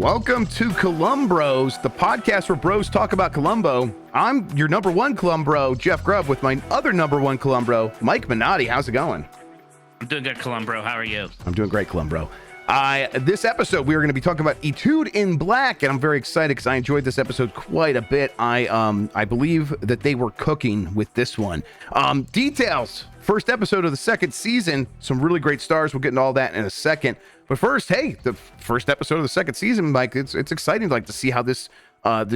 Welcome to Columbros, the podcast where bros talk about Columbo. I'm your number one Columbro, Jeff Grubb, with my other number one Columbro, Mike Minotti. How's it going? I'm doing good, Columbro. How are you? I'm doing great, Columbro. This episode, we are going to be talking about Etude in Black, and I'm very excited because I enjoyed this episode quite a bit. I believe that they were cooking with this one. Details. First episode of the second season. Some really great stars. We'll get into all that in a second. But first, hey, the first episode of the second season, Mike, it's exciting to see how this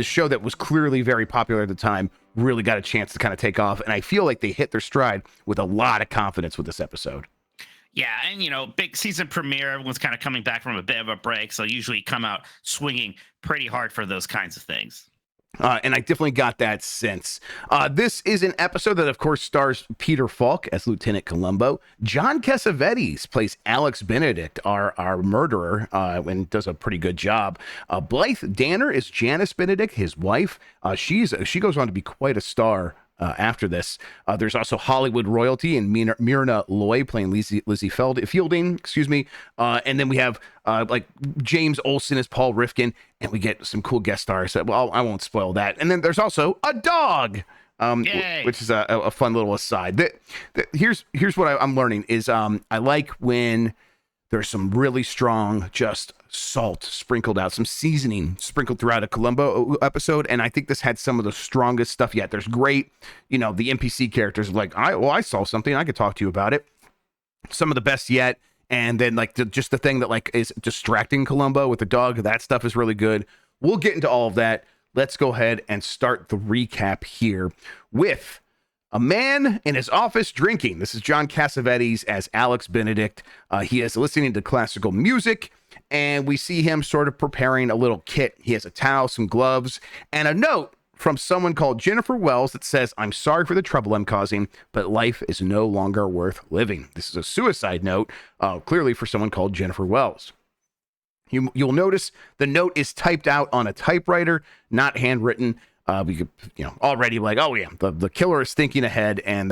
show that was clearly very popular at the time really got a chance to kind of take off. And I feel like they hit their stride with a lot of confidence with this episode. Yeah, and big season premiere, everyone's kind of coming back from a bit of a break, so usually come out swinging pretty hard for those kinds of things. And I definitely got that sense. This is an episode that, of course, stars Peter Falk as Lieutenant Columbo. John Cassavetes plays Alex Benedict, our murderer, and does a pretty good job. Blythe Danner is Janice Benedict, his wife. She goes on to be quite a star after this. There's also Hollywood royalty and Myrna Loy playing Lizzie Fielding, and then we have James Olsen as Paul Rifkin, and we get some cool guest stars. Well, I won't spoil that. And then there's also a dog, which is a fun little aside. Here's what I'm learning is I like when there's some really strong just salt sprinkled out, some seasoning sprinkled throughout a Columbo episode, and I think this had some of the strongest stuff yet. There's great, the NPC characters I saw something, I could talk to you about it. Some of the best yet, and then just the thing that is distracting Columbo with the dog, that stuff is really good. We'll get into all of that. Let's go ahead and start the recap here with a man in his office drinking. This is John Cassavetes as Alex Benedict. He is listening to classical music, and we see him sort of preparing a little kit. He has a towel, some gloves, and a note from someone called Jennifer Wells that says, "I'm sorry for the trouble I'm causing, but life is no longer worth living." This is a suicide note, clearly for someone called Jennifer Wells. You'll notice the note is typed out on a typewriter, not handwritten. We could, already oh yeah, the killer is thinking ahead and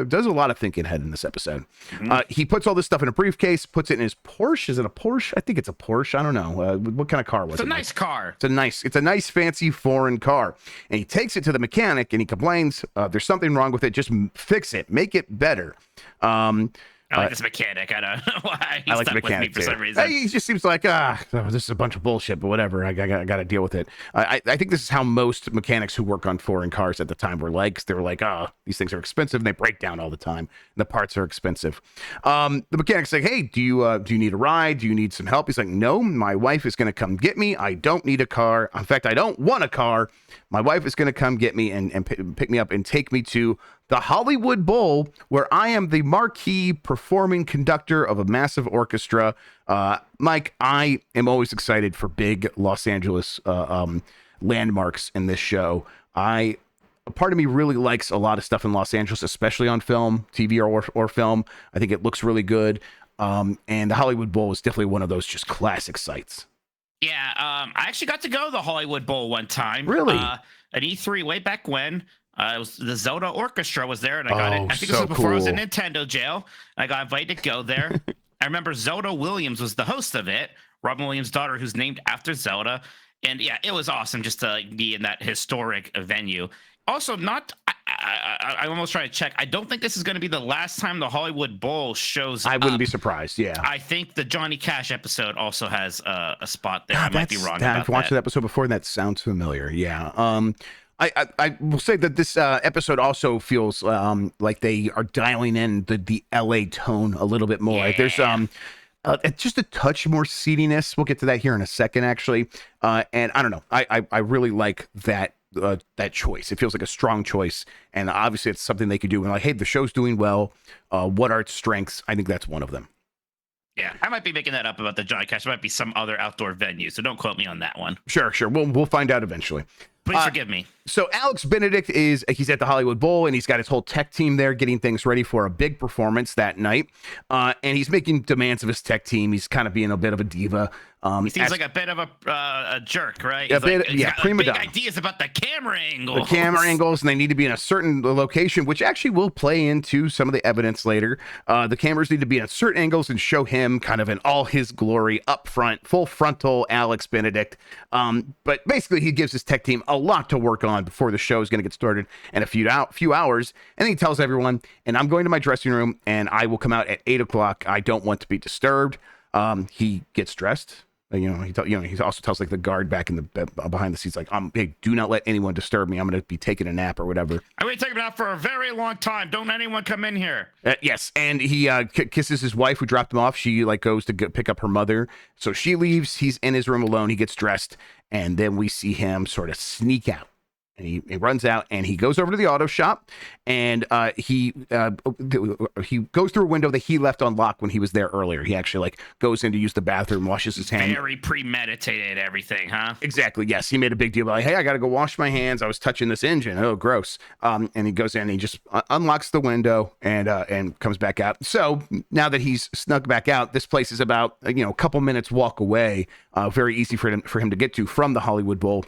does a lot of thinking ahead in this episode. Mm-hmm. He puts all this stuff in a briefcase, puts it in his Porsche. Is it a Porsche? I think it's a Porsche. I don't know. What kind of car was it? It's a nice car. It's a nice, fancy foreign car. And he takes it to the mechanic and he complains, there's something wrong with it. Just fix it. Make it better. I like this mechanic. I don't know why he's stuck with me for some reason. He just seems like, this is a bunch of bullshit, but whatever. I got to deal with it. I think this is how most mechanics who work on foreign cars at the time were like. They were like, these things are expensive and they break down all the time. And the parts are expensive. The mechanic's like, hey, do you need a ride? Do you need some help? He's like, no, my wife is going to come get me. I don't need a car. In fact, I don't want a car. My wife is going to come get me and pick me up and take me to the Hollywood Bowl, where I am the marquee performing conductor of a massive orchestra. Mike, I am always excited for big Los Angeles landmarks in this show. A part of me really likes a lot of stuff in Los Angeles, especially on film, TV or film. I think it looks really good. And the Hollywood Bowl is definitely one of those just classic sites. Yeah, I actually got to go to the Hollywood Bowl one time. Really? At E3 way back when. It was the Zelda Orchestra was there, and I got it. I think so this was before cool. I was in Nintendo jail. I got invited to go there. I remember Zelda Williams was the host of it, Robin Williams' daughter, who's named after Zelda. And yeah, it was awesome just to be in that historic venue. Also, I'm almost trying to check. I don't think this is going to be the last time the Hollywood Bowl shows I wouldn't be surprised, yeah. I think the Johnny Cash episode also has a spot there. I might be wrong about I've watched that episode before, and that sounds familiar, yeah. I will say that this episode also feels like they are dialing in the LA tone a little bit more. Yeah. There's just a touch more seediness. We'll get to that here in a second, actually. And I don't know. I really like that choice. It feels like a strong choice, and obviously it's something they could do. And hey, the show's doing well. What are its strengths? I think that's one of them. Yeah, I might be making that up about the Johnny Cash. It might be some other outdoor venue, so don't quote me on that one. Sure. We'll find out eventually. Please forgive me. So Alex Benedict he's at the Hollywood Bowl, and he's got his whole tech team there getting things ready for a big performance that night. And he's making demands of his tech team. He's kind of being a bit of a diva. He seems like a bit of a jerk, right? He's got, prima donna. Big ideas about the camera angles. The camera angles, and they need to be in a certain location, which actually will play into some of the evidence later. The cameras need to be at certain angles and show him kind of in all his glory up front, full frontal Alex Benedict. But basically, he gives his tech team a lot to work on before the show is going to get started in a few hours. And he tells everyone, and I'm going to my dressing room, and I will come out at 8 o'clock. I don't want to be disturbed. He gets dressed. He also tells like the guard back in the behind the scenes, like, hey, do not let anyone disturb me. I'm going to be taking a nap or whatever. I'm going to take a nap for a very long time. Don't let anyone come in here. Yes, and he kisses his wife who dropped him off. She like goes to pick up her mother, so she leaves. He's in his room alone. He gets dressed, and then we see him sort of sneak out. And he runs out, and he goes over to the auto shop, and he goes through a window that he left unlocked when he was there earlier. He actually like goes in to use the bathroom, washes his hands. Very premeditated everything, huh? Exactly. Yes, he made a big deal about, like, hey, I got to go wash my hands. I was touching this engine. Oh, gross. And he goes in and he just unlocks the window and comes back out. So now that he's snuck back out, this place is about a couple minutes walk away. Very easy for him to get to from the Hollywood Bowl.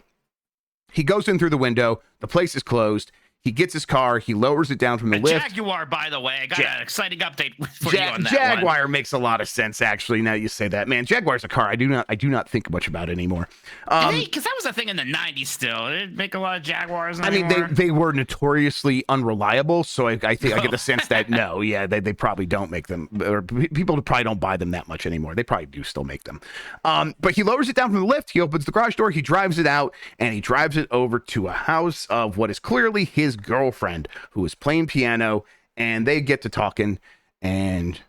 He goes in through the window. The place is closed. He gets his car. He lowers it down from the lift. Jaguar, by the way. I got an exciting update for you on that Jaguar one. makes a lot of sense, actually, now you say that. Man, Jaguar's a car I do not think much about anymore. Because that was a thing in the 90s still. They didn't make a lot of Jaguars anymore. I mean, they were notoriously unreliable, so I think I get the sense that, no, yeah, they probably don't make them, or people probably don't buy them that much anymore. They probably do still make them. But he lowers it down from the lift. He opens the garage door. He drives it out, and he drives it over to a house of what is clearly his girlfriend, who is playing piano, and they get to talking, and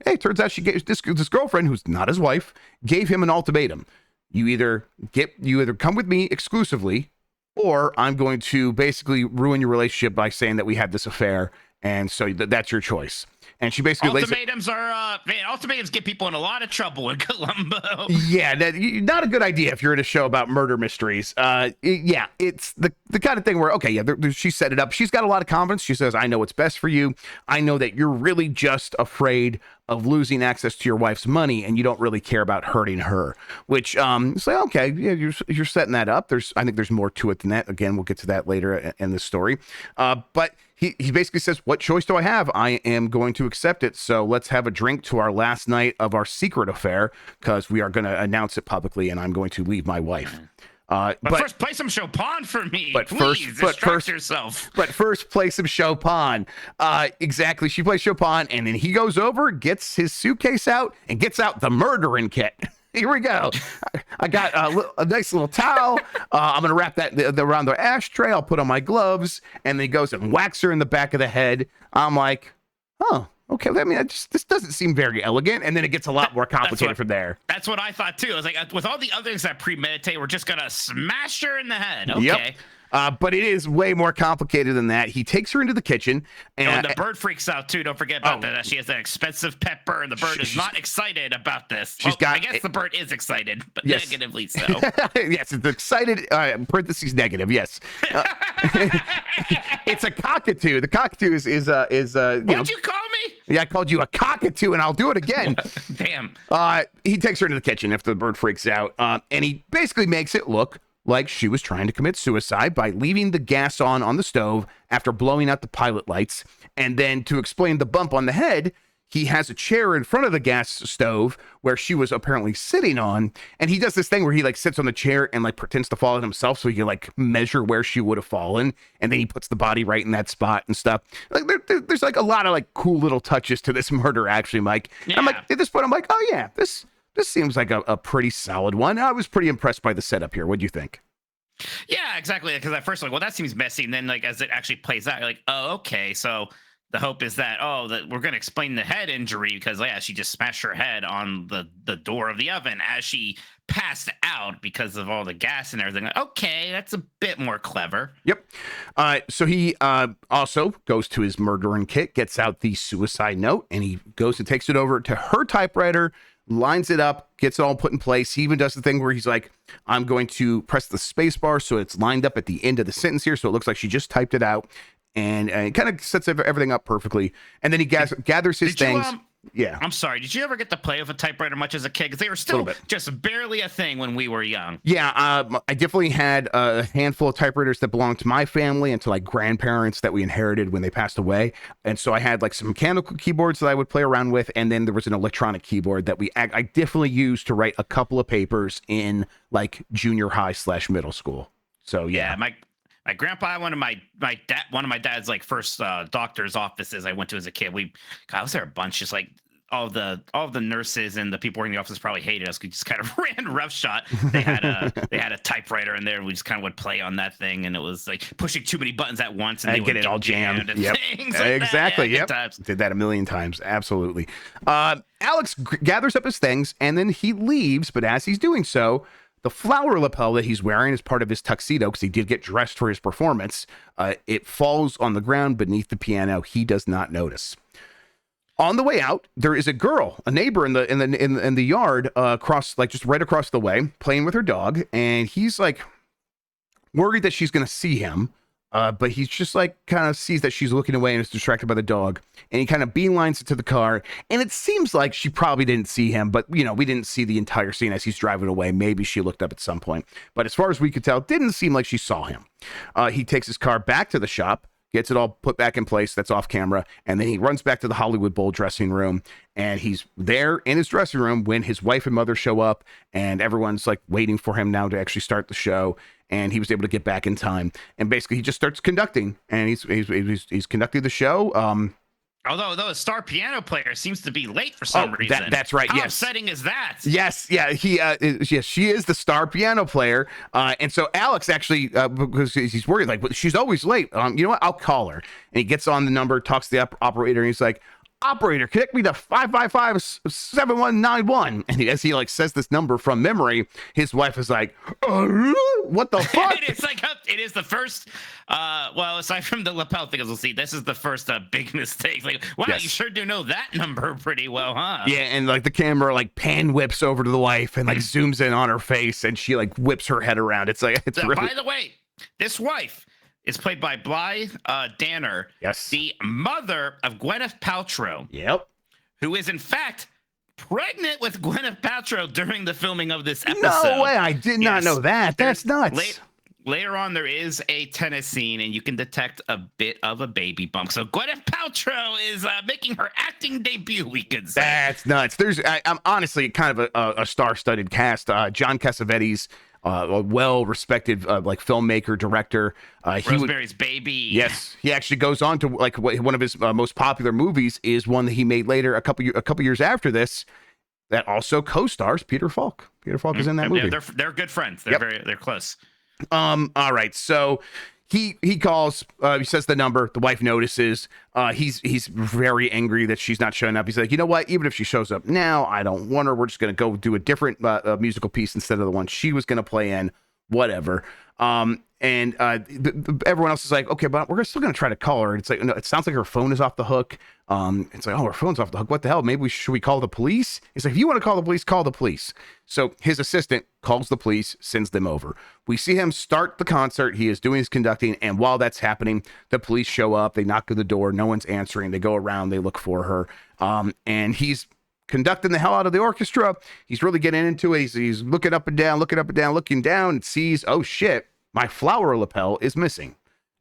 hey, turns out she gave this girlfriend, who's not his wife, gave him an ultimatum. You either come with me exclusively, or I'm going to basically ruin your relationship by saying that we had this affair, and so that's your choice. And she basically ultimatums ultimatums get people in a lot of trouble in Columbo. Yeah, not a good idea if you're in a show about murder mysteries. It's the kind of thing where, okay, she set it up. She's got a lot of confidence. She says, I know what's best for you. I know that you're really just afraid of losing access to your wife's money, and you don't really care about hurting her. Which, it's like, okay, yeah, you're setting that up. I think there's more to it than that. Again, we'll get to that later in the story. But he basically says, what choice do I have? I am going to accept it. So let's have a drink to our last night of our secret affair, because we are going to announce it publicly, and I'm going to leave my wife. But first, play some Chopin for me. But please, distract yourself. But first, play some Chopin. Exactly. She plays Chopin, and then he goes over, gets his suitcase out, and gets out the murdering kit. Here we go. I got a nice little towel. I'm going to wrap that around the ashtray. I'll put on my gloves. And then he goes and whacks her in the back of the head. I'm like, oh, okay. I mean, this doesn't seem very elegant. And then it gets a lot more complicated from there. That's what I thought, too. I was like, with all the other things that premeditate, we're just going to smash her in the head. Okay. Yep. But it is way more complicated than that. He takes her into the kitchen. And the bird freaks out, too. Don't forget about that. She has that expensive pet bird. The bird is not excited about this. I guess the bird is excited, but yes. Negatively so. Yes, it's excited, parentheses negative, yes. It's a cockatoo. The cockatoo is What'd you call me? Yeah, I called you a cockatoo, and I'll do it again. Damn. He takes her into the kitchen after the bird freaks out, and he basically makes it look like she was trying to commit suicide by leaving the gas on the stove after blowing out the pilot lights. And then to explain the bump on the head, he has a chair in front of the gas stove where she was apparently sitting on. And he does this thing where he like sits on the chair and like pretends to fall on himself so he can like measure where she would have fallen. And then he puts the body right in that spot and stuff. Like there's like a lot of like cool little touches to this murder, actually, Mike. Yeah. I'm like, at this point, I'm like, oh yeah, this seems like a pretty solid one. I was pretty impressed by the setup here. What do you think? Yeah, exactly. Because at first, like, well, that seems messy. And then, like, as it actually plays out, you're like, oh, okay. So the hope is that, that we're going to explain the head injury because, yeah, she just smashed her head on the door of the oven as she passed out because of all the gas and everything. Like, okay, that's a bit more clever. Yep. So he also goes to his murdering kit, gets out the suicide note, and he goes and takes it over to her typewriter, lines it up, gets it all put in place. He even does the thing where he's like, I'm going to press the space bar so it's lined up at the end of the sentence here, so it looks like she just typed it out, and it kind of sets everything up perfectly. And then he gathers his things. Yeah. I'm sorry. Did you ever get to play with a typewriter much as a kid? Because they were still just barely a thing when we were young. Yeah, I definitely had a handful of typewriters that belonged to my family and to like grandparents that we inherited when they passed away. And so I had like some mechanical keyboards that I would play around with, and then there was an electronic keyboard that I definitely used to write a couple of papers in like junior high / middle school. So yeah, my grandpa, one of my dad's like first doctor's offices I went to as a kid. God, was there a bunch? Just like all the nurses and the people working in the office probably hated us. We just kind of ran roughshot. They had a typewriter in there, and we just kind of would play on that thing, and it was like pushing too many buttons at once, and they get it all jammed. Yep, like exactly. Yep, did that a million times. Absolutely. Alex gathers up his things, and then he leaves. But as he's doing so, the flower lapel that he's wearing as part of his tuxedo, because he did get dressed for his performance, it falls on the ground beneath the piano. He does not notice. On the way out, there is a girl, a neighbor in the yard, just right across the way, playing with her dog, and he's like worried that she's going to see him. But he's just like kind of sees that she's looking away and is distracted by the dog, and he kind of beelines it to the car. And it seems like she probably didn't see him, but we didn't see the entire scene as he's driving away. Maybe she looked up at some point, but as far as we could tell, it didn't seem like she saw him. He takes his car back to the shop, gets it all put back in place. That's off camera. And then he runs back to the Hollywood Bowl dressing room, and he's there in his dressing room when his wife and mother show up, and everyone's like waiting for him now to actually start the show. And he was able to get back in time, and basically he just starts conducting, and he's conducting the show. Although a star piano player seems to be late for some reason. That's right. How yes. upsetting is that? Yes. Yeah. Yes, she is the star piano player. And so Alex actually, because he's worried, like, she's always late. You know what? I'll call her. And he gets on the number, talks to the operator, and he's like, operator, connect me to 555-7191. And as he like says this number from memory, his wife is like, what the fuck? It is the first, aside from the lapel thing, as we'll see, this is the first big mistake. Like, wow, yes. You sure do know that number pretty well, huh? Yeah, and like the camera like pan whips over to the wife and like zooms in on her face, and she like whips her head around. It's like, really... By the way, this wife is played by Blythe Danner. Yes. The mother of Gwyneth Paltrow. Yep. Who is, in fact, pregnant with Gwyneth Paltrow during the filming of this episode. No way. I did not know that. That's nuts. Later on, there is a tennis scene, and you can detect a bit of a baby bump. So Gwyneth Paltrow is making her acting debut, we could say. That's nuts. I'm honestly kind of a star-studded cast. John Cassavetes, a well-respected like filmmaker, director. Rosemary's Baby. Yes, he actually goes on to like one of his most popular movies is one that he made later, a couple years after this, that also co-stars Peter Falk. Peter Falk is in that movie. Yeah, they're good friends. They're close. All right, so he calls, he says the number, the wife notices, he's very angry that she's not showing up. He's like, you know what, even if she shows up now, I don't want her. We're just going to go do a different musical piece instead of the one she was going to play in, whatever. And everyone else is like, okay, but we're still going to try to call her. And it's like, no, it sounds like her phone is off the hook. It's like, oh, her phone's off the hook. What the hell? Maybe should we call the police? He's like, if you want to call the police, call the police. So his assistant calls the police, sends them over. We see him start the concert. He is doing his conducting. And while that's happening, the police show up. They knock on the door. No one's answering. They go around. They look for her. And he's conducting the hell out of the orchestra. He's really getting into it. He's looking up and down, looking down, and sees, oh shit, my flower lapel is missing.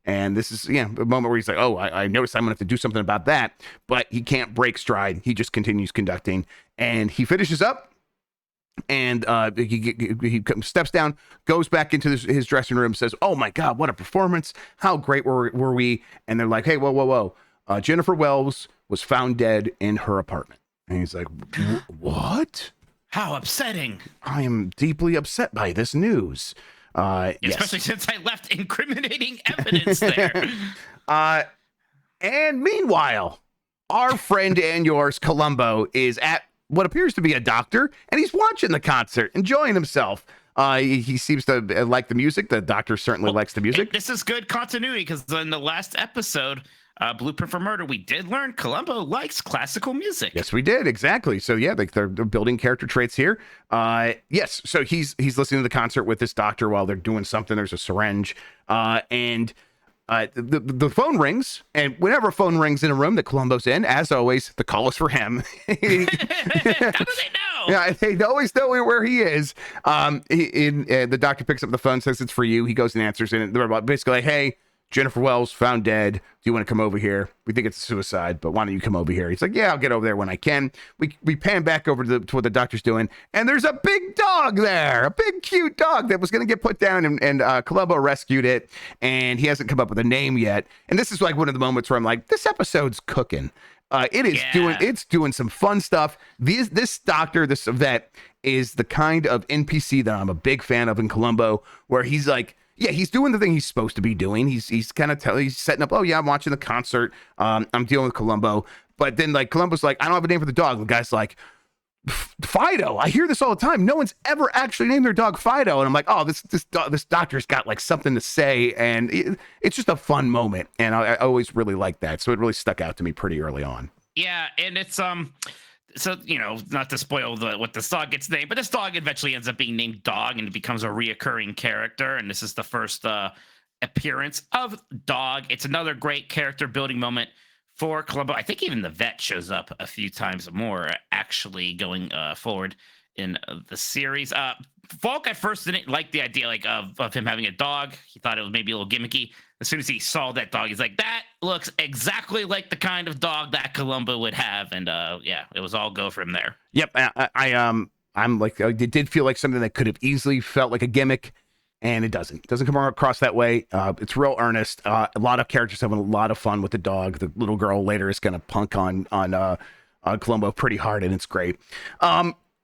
And this is, the moment where he's like, oh, I noticed I'm going to have to do something about that. But he can't break stride. He just continues conducting. And he finishes up. And he steps down, goes back into his dressing room, says, oh, my God, what a performance. How great were we? And they're like, hey, whoa. Jennifer Wells was found dead in her apartment. And he's like, what? How upsetting. I am deeply upset by this news. Especially since I left incriminating evidence there. And meanwhile, our friend and yours, Columbo, is at what appears to be a doctor, and he's watching the concert, enjoying himself. He seems to like the music. The doctor certainly likes the music. This is good continuity because in the last episode, Blueprint for Murder, we did learn Columbo likes classical music. Yes, we did. Exactly. So yeah, they're building character traits here. Yes. So he's listening to the concert with this doctor while they're doing something. There's a syringe, and the phone rings, and whenever a phone rings in a room that Columbo's in, as always, the call is for him. How do they know? Yeah, they always know where he is. The doctor picks up the phone, says it's for you. He goes and answers, and they're basically like, "Hey, Jennifer Wells found dead. Do you want to come over here? We think it's a suicide, but why don't you come over here?" He's like, "Yeah, I'll get over there when I can." We pan back over to what the doctor's doing, and there's a big dog there, a big cute dog that was going to get put down, and Columbo rescued it, and he hasn't come up with a name yet. And this is like one of the moments where I'm like, this episode's cooking. It is doing some fun stuff. This doctor, this vet, is the kind of NPC that I'm a big fan of in Columbo, where he's like, yeah, he's doing the thing he's supposed to be doing. He's kind of he's setting up. Oh yeah, I'm watching the concert. I'm dealing with Columbo, but then like Columbo's like, I don't have a name for the dog. And the guy's like, Fido. I hear this all the time. No one's ever actually named their dog Fido, and I'm like, oh, this doctor's got like something to say, and it's just a fun moment, and I always really like that. So it really stuck out to me pretty early on. Yeah, and it's so, not to spoil what this dog gets named, but this dog eventually ends up being named Dog, and it becomes a reoccurring character. And this is the first appearance of Dog. It's another great character building moment for Columbo. I think even the vet shows up a few times more, actually going forward in the series. Falk at first didn't like the idea of him having a dog. He thought it was maybe a little gimmicky. As soon as he saw that dog, he's like, that looks exactly like the kind of dog that Columbo would have. And yeah, it was all go from there. Yep. I'm like, it did feel like something that could have easily felt like a gimmick, and it doesn't come across that way. It's real earnest. A lot of characters having a lot of fun with the dog. The little girl later is going to punk on Columbo pretty hard, and it's great.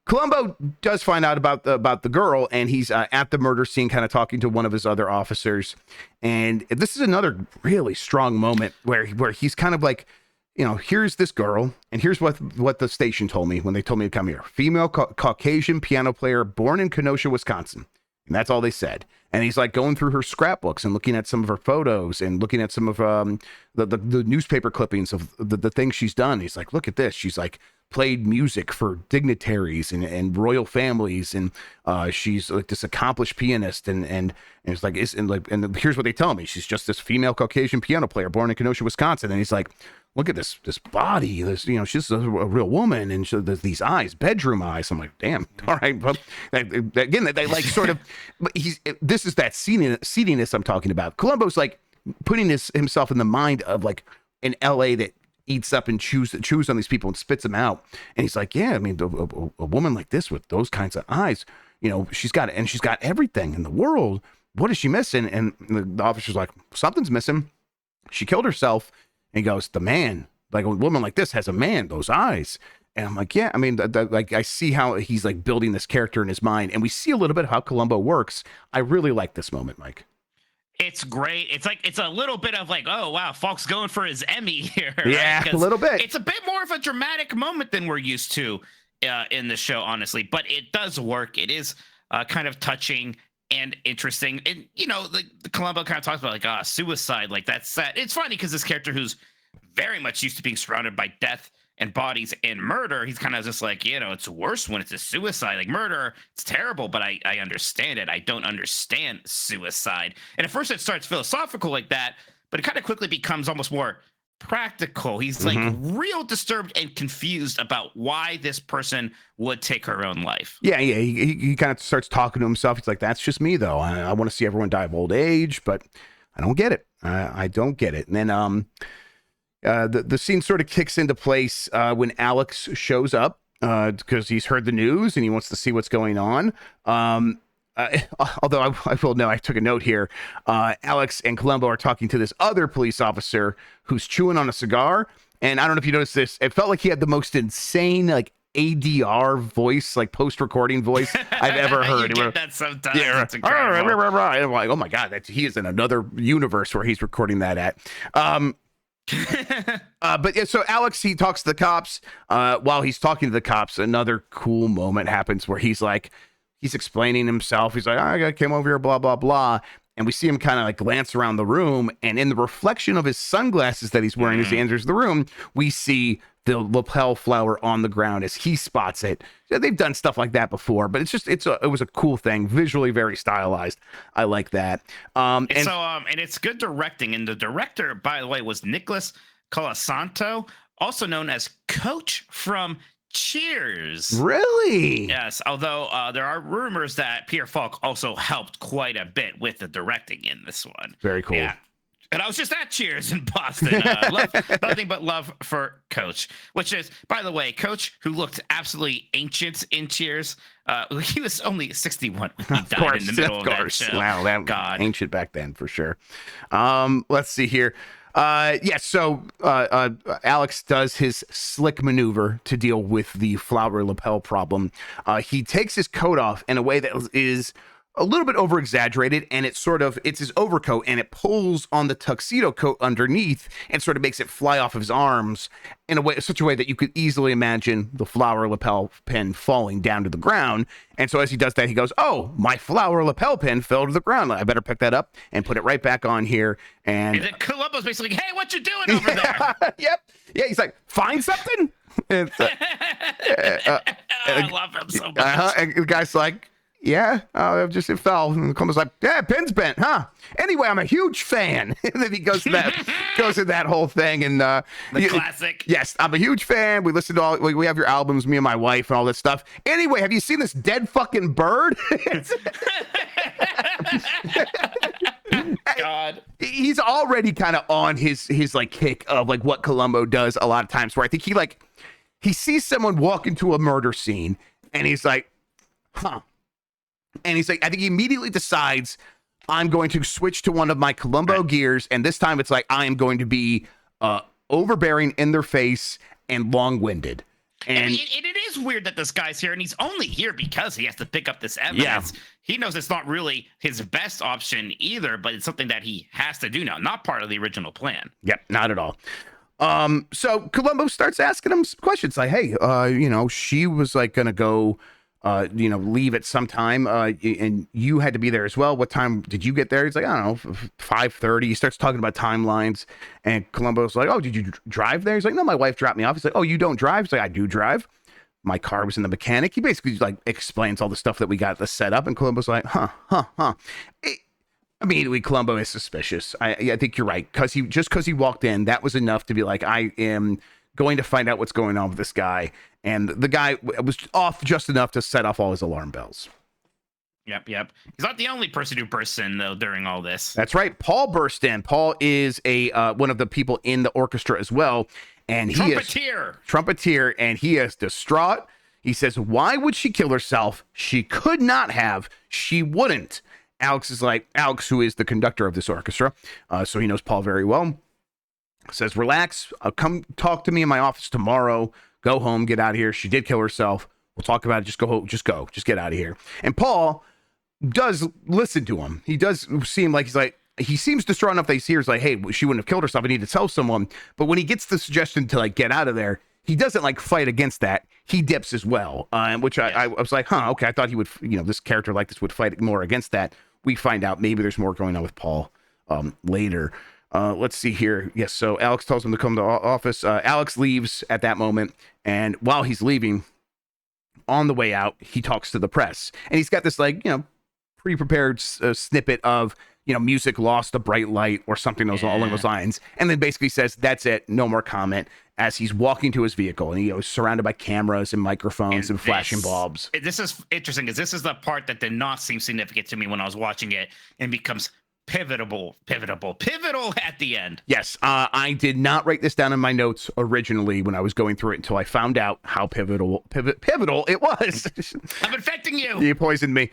Columbo does find out about the girl, and he's at the murder scene, kind of talking to one of his other officers. And this is another really strong moment where he's kind of like, here's this girl, and here's what the station told me when they told me to come here. Female Caucasian piano player, born in Kenosha, Wisconsin. And that's all they said. And he's like going through her scrapbooks and looking at some of her photos and looking at some of the newspaper clippings of the things she's done. He's like, look at this. She's like played music for dignitaries and royal families, and she's like this accomplished pianist. And it's like, and here's what they tell me: she's just this female Caucasian piano player born in Kenosha, Wisconsin. And he's like, look at this body. She's a real woman, and there's these eyes, bedroom eyes. I'm like, damn. All right. But again, they like sort of. But this is that seediness I'm talking about. Columbo's like putting himself in the mind of like an LA that eats up and chews on these people and spits them out. And he's like, yeah, I mean, a woman like this with those kinds of eyes, she's got everything in the world. What is she missing? And the officer's like, something's missing. She killed herself. And he goes, the man, like a woman like this has a man, those eyes. And I'm like, yeah, I mean, like I see how he's like building this character in his mind, and we see a little bit of how Columbo works. I really like this moment, Mike. It's great. It's a little bit of like, oh wow, Falk's going for his Emmy here. Yeah, right? a little bit. It's a bit more of a dramatic moment than we're used to in the show, honestly. But it does work. It is kind of touching and interesting. And the Columbo kind of talks about like suicide, like that's sad. It's funny because this character who's very much used to being surrounded by death and bodies and murder, he's kind of just like, it's worse when it's a suicide. Like murder, it's terrible, but I understand it. I don't understand suicide. And at first it starts philosophical like that, but it kind of quickly becomes almost more practical. He's like real disturbed and confused about why this person would take her own life. Yeah. He kind of starts talking to himself. He's like, that's just me though. I want to see everyone die of old age, but I don't get it. I don't get it. And then the scene sort of kicks into place when Alex shows up because he's heard the news and he wants to see what's going on. Although I will know, I took a note here. Alex and Columbo are talking to this other police officer who's chewing on a cigar. And I don't know if you noticed this. It felt like he had the most insane, like ADR voice, like post-recording voice I've ever heard. You get that sometimes. Yeah. It's incredible. And I'm like, oh my God, he is in another universe where he's recording that at. But yeah, so Alex, he talks to the cops. While he's talking to the cops, another cool moment happens where he's explaining himself. He's like, I came over here, blah, blah, blah. and we see him kind of like glance around the room, and in the reflection of his sunglasses that he's wearing as he enters the room, we see the lapel flower on the ground as he spots it. They've done stuff like that before, but it was a cool thing, visually very stylized. I like that. And it's good directing, and the director, by the way, was Nicholas Colasanto, also known as Coach from Cheers. Really? Yes, although there are rumors that Peter Falk also helped quite a bit with the directing in this one. Very cool. Yeah. And I was just at Cheers in Boston. Nothing but love for Coach, which is, by the way, Coach, who looked absolutely ancient in Cheers. He was only 61 when he died in the middle of that show. Wow, that was ancient back then for sure. Let's see here. So Alex does his slick maneuver to deal with the flower lapel problem. He takes his coat off in a way that is a little bit over exaggerated, and it's his overcoat, and it pulls on the tuxedo coat underneath and sort of makes it fly off of his arms in such a way that you could easily imagine the flower lapel pin falling down to the ground. And so as he does that, he goes, "Oh, my flower lapel pin fell to the ground. I better pick that up and put it right back on here." And then Columbo's basically, "Hey, what you doing over there?" Yep. Yeah, he's like, "Find something." I love him so much. And the guy's like, "Yeah, it fell." And Columbo's like, "Yeah, pin's bent, huh? Anyway, I'm a huge fan." And then he goes to that whole thing, and the classic. Yes, I'm a huge fan. We listen to we have your albums, me and my wife, and all this stuff. Anyway, have you seen this dead fucking bird? God, he's already kind of on his like kick of like what Columbo does a lot of times, where I think he sees someone walk into a murder scene, and he's like, "Huh." And he's like, I think he immediately decides, I'm going to switch to one of my Columbo gears. And this time it's like, I am going to be overbearing in their face and long-winded. And it is weird that this guy's here, and he's only here because he has to pick up this evidence. Yeah. He knows it's not really his best option either, but it's something that he has to do now, not part of the original plan. Yep, not at all. So Columbo starts asking him some questions like, "Hey, she was like going to go leave at some time, and you had to be there as well. What time did you get there?" He's like, "I don't know, 5:30. He starts talking about timelines, and Columbo's like, "Oh, did you drive there?" He's like, "No, my wife dropped me off." He's like, "Oh, you don't drive?" He's like, "I do drive. My car was in the mechanic." He basically like explains all the stuff that we got to set up, and Columbo's like, huh. Immediately, Columbo is suspicious. I think you're right, because he walked in, that was enough to be like, I am going to find out what's going on with this guy. And the guy was off just enough to set off all his alarm bells. Yep. He's not the only person who bursts in, though, during all this. That's right. Paul burst in. Paul is one of the people in the orchestra as well. And he is trumpeter, and he is distraught. He says, "Why would she kill herself? She could not have. She wouldn't." Alex, who is the conductor of this orchestra, so he knows Paul very well, says, "Relax. Come talk to me in my office tomorrow. Go home, get out of here. She did kill herself. We'll talk about it. Just go, just get out of here." And Paul does listen to him. He does seem like he seems distraught enough that he hears like, "Hey, she wouldn't have killed herself. I need to tell someone." But when he gets the suggestion to like get out of there, he doesn't like fight against that. He dips as well, which I was like, huh, okay. I thought he would, this character like this would fight more against that. We find out maybe there's more going on with Paul later. Let's see here. Yes, so Alex tells him to come to office. Alex leaves at that moment, and while he's leaving, on the way out, he talks to the press, and he's got this pre-prepared snippet of music lost a bright light or something along those lines, and then basically says, "That's it, no more comment," as he's walking to his vehicle, and he's surrounded by cameras and microphones and flashing bulbs. This is interesting, because this is the part that did not seem significant to me when I was watching it, and becomes pivotal at the end. Yes, I did not write this down in my notes originally when I was going through it until I found out how pivotal it was. I'm infecting you. You poisoned me.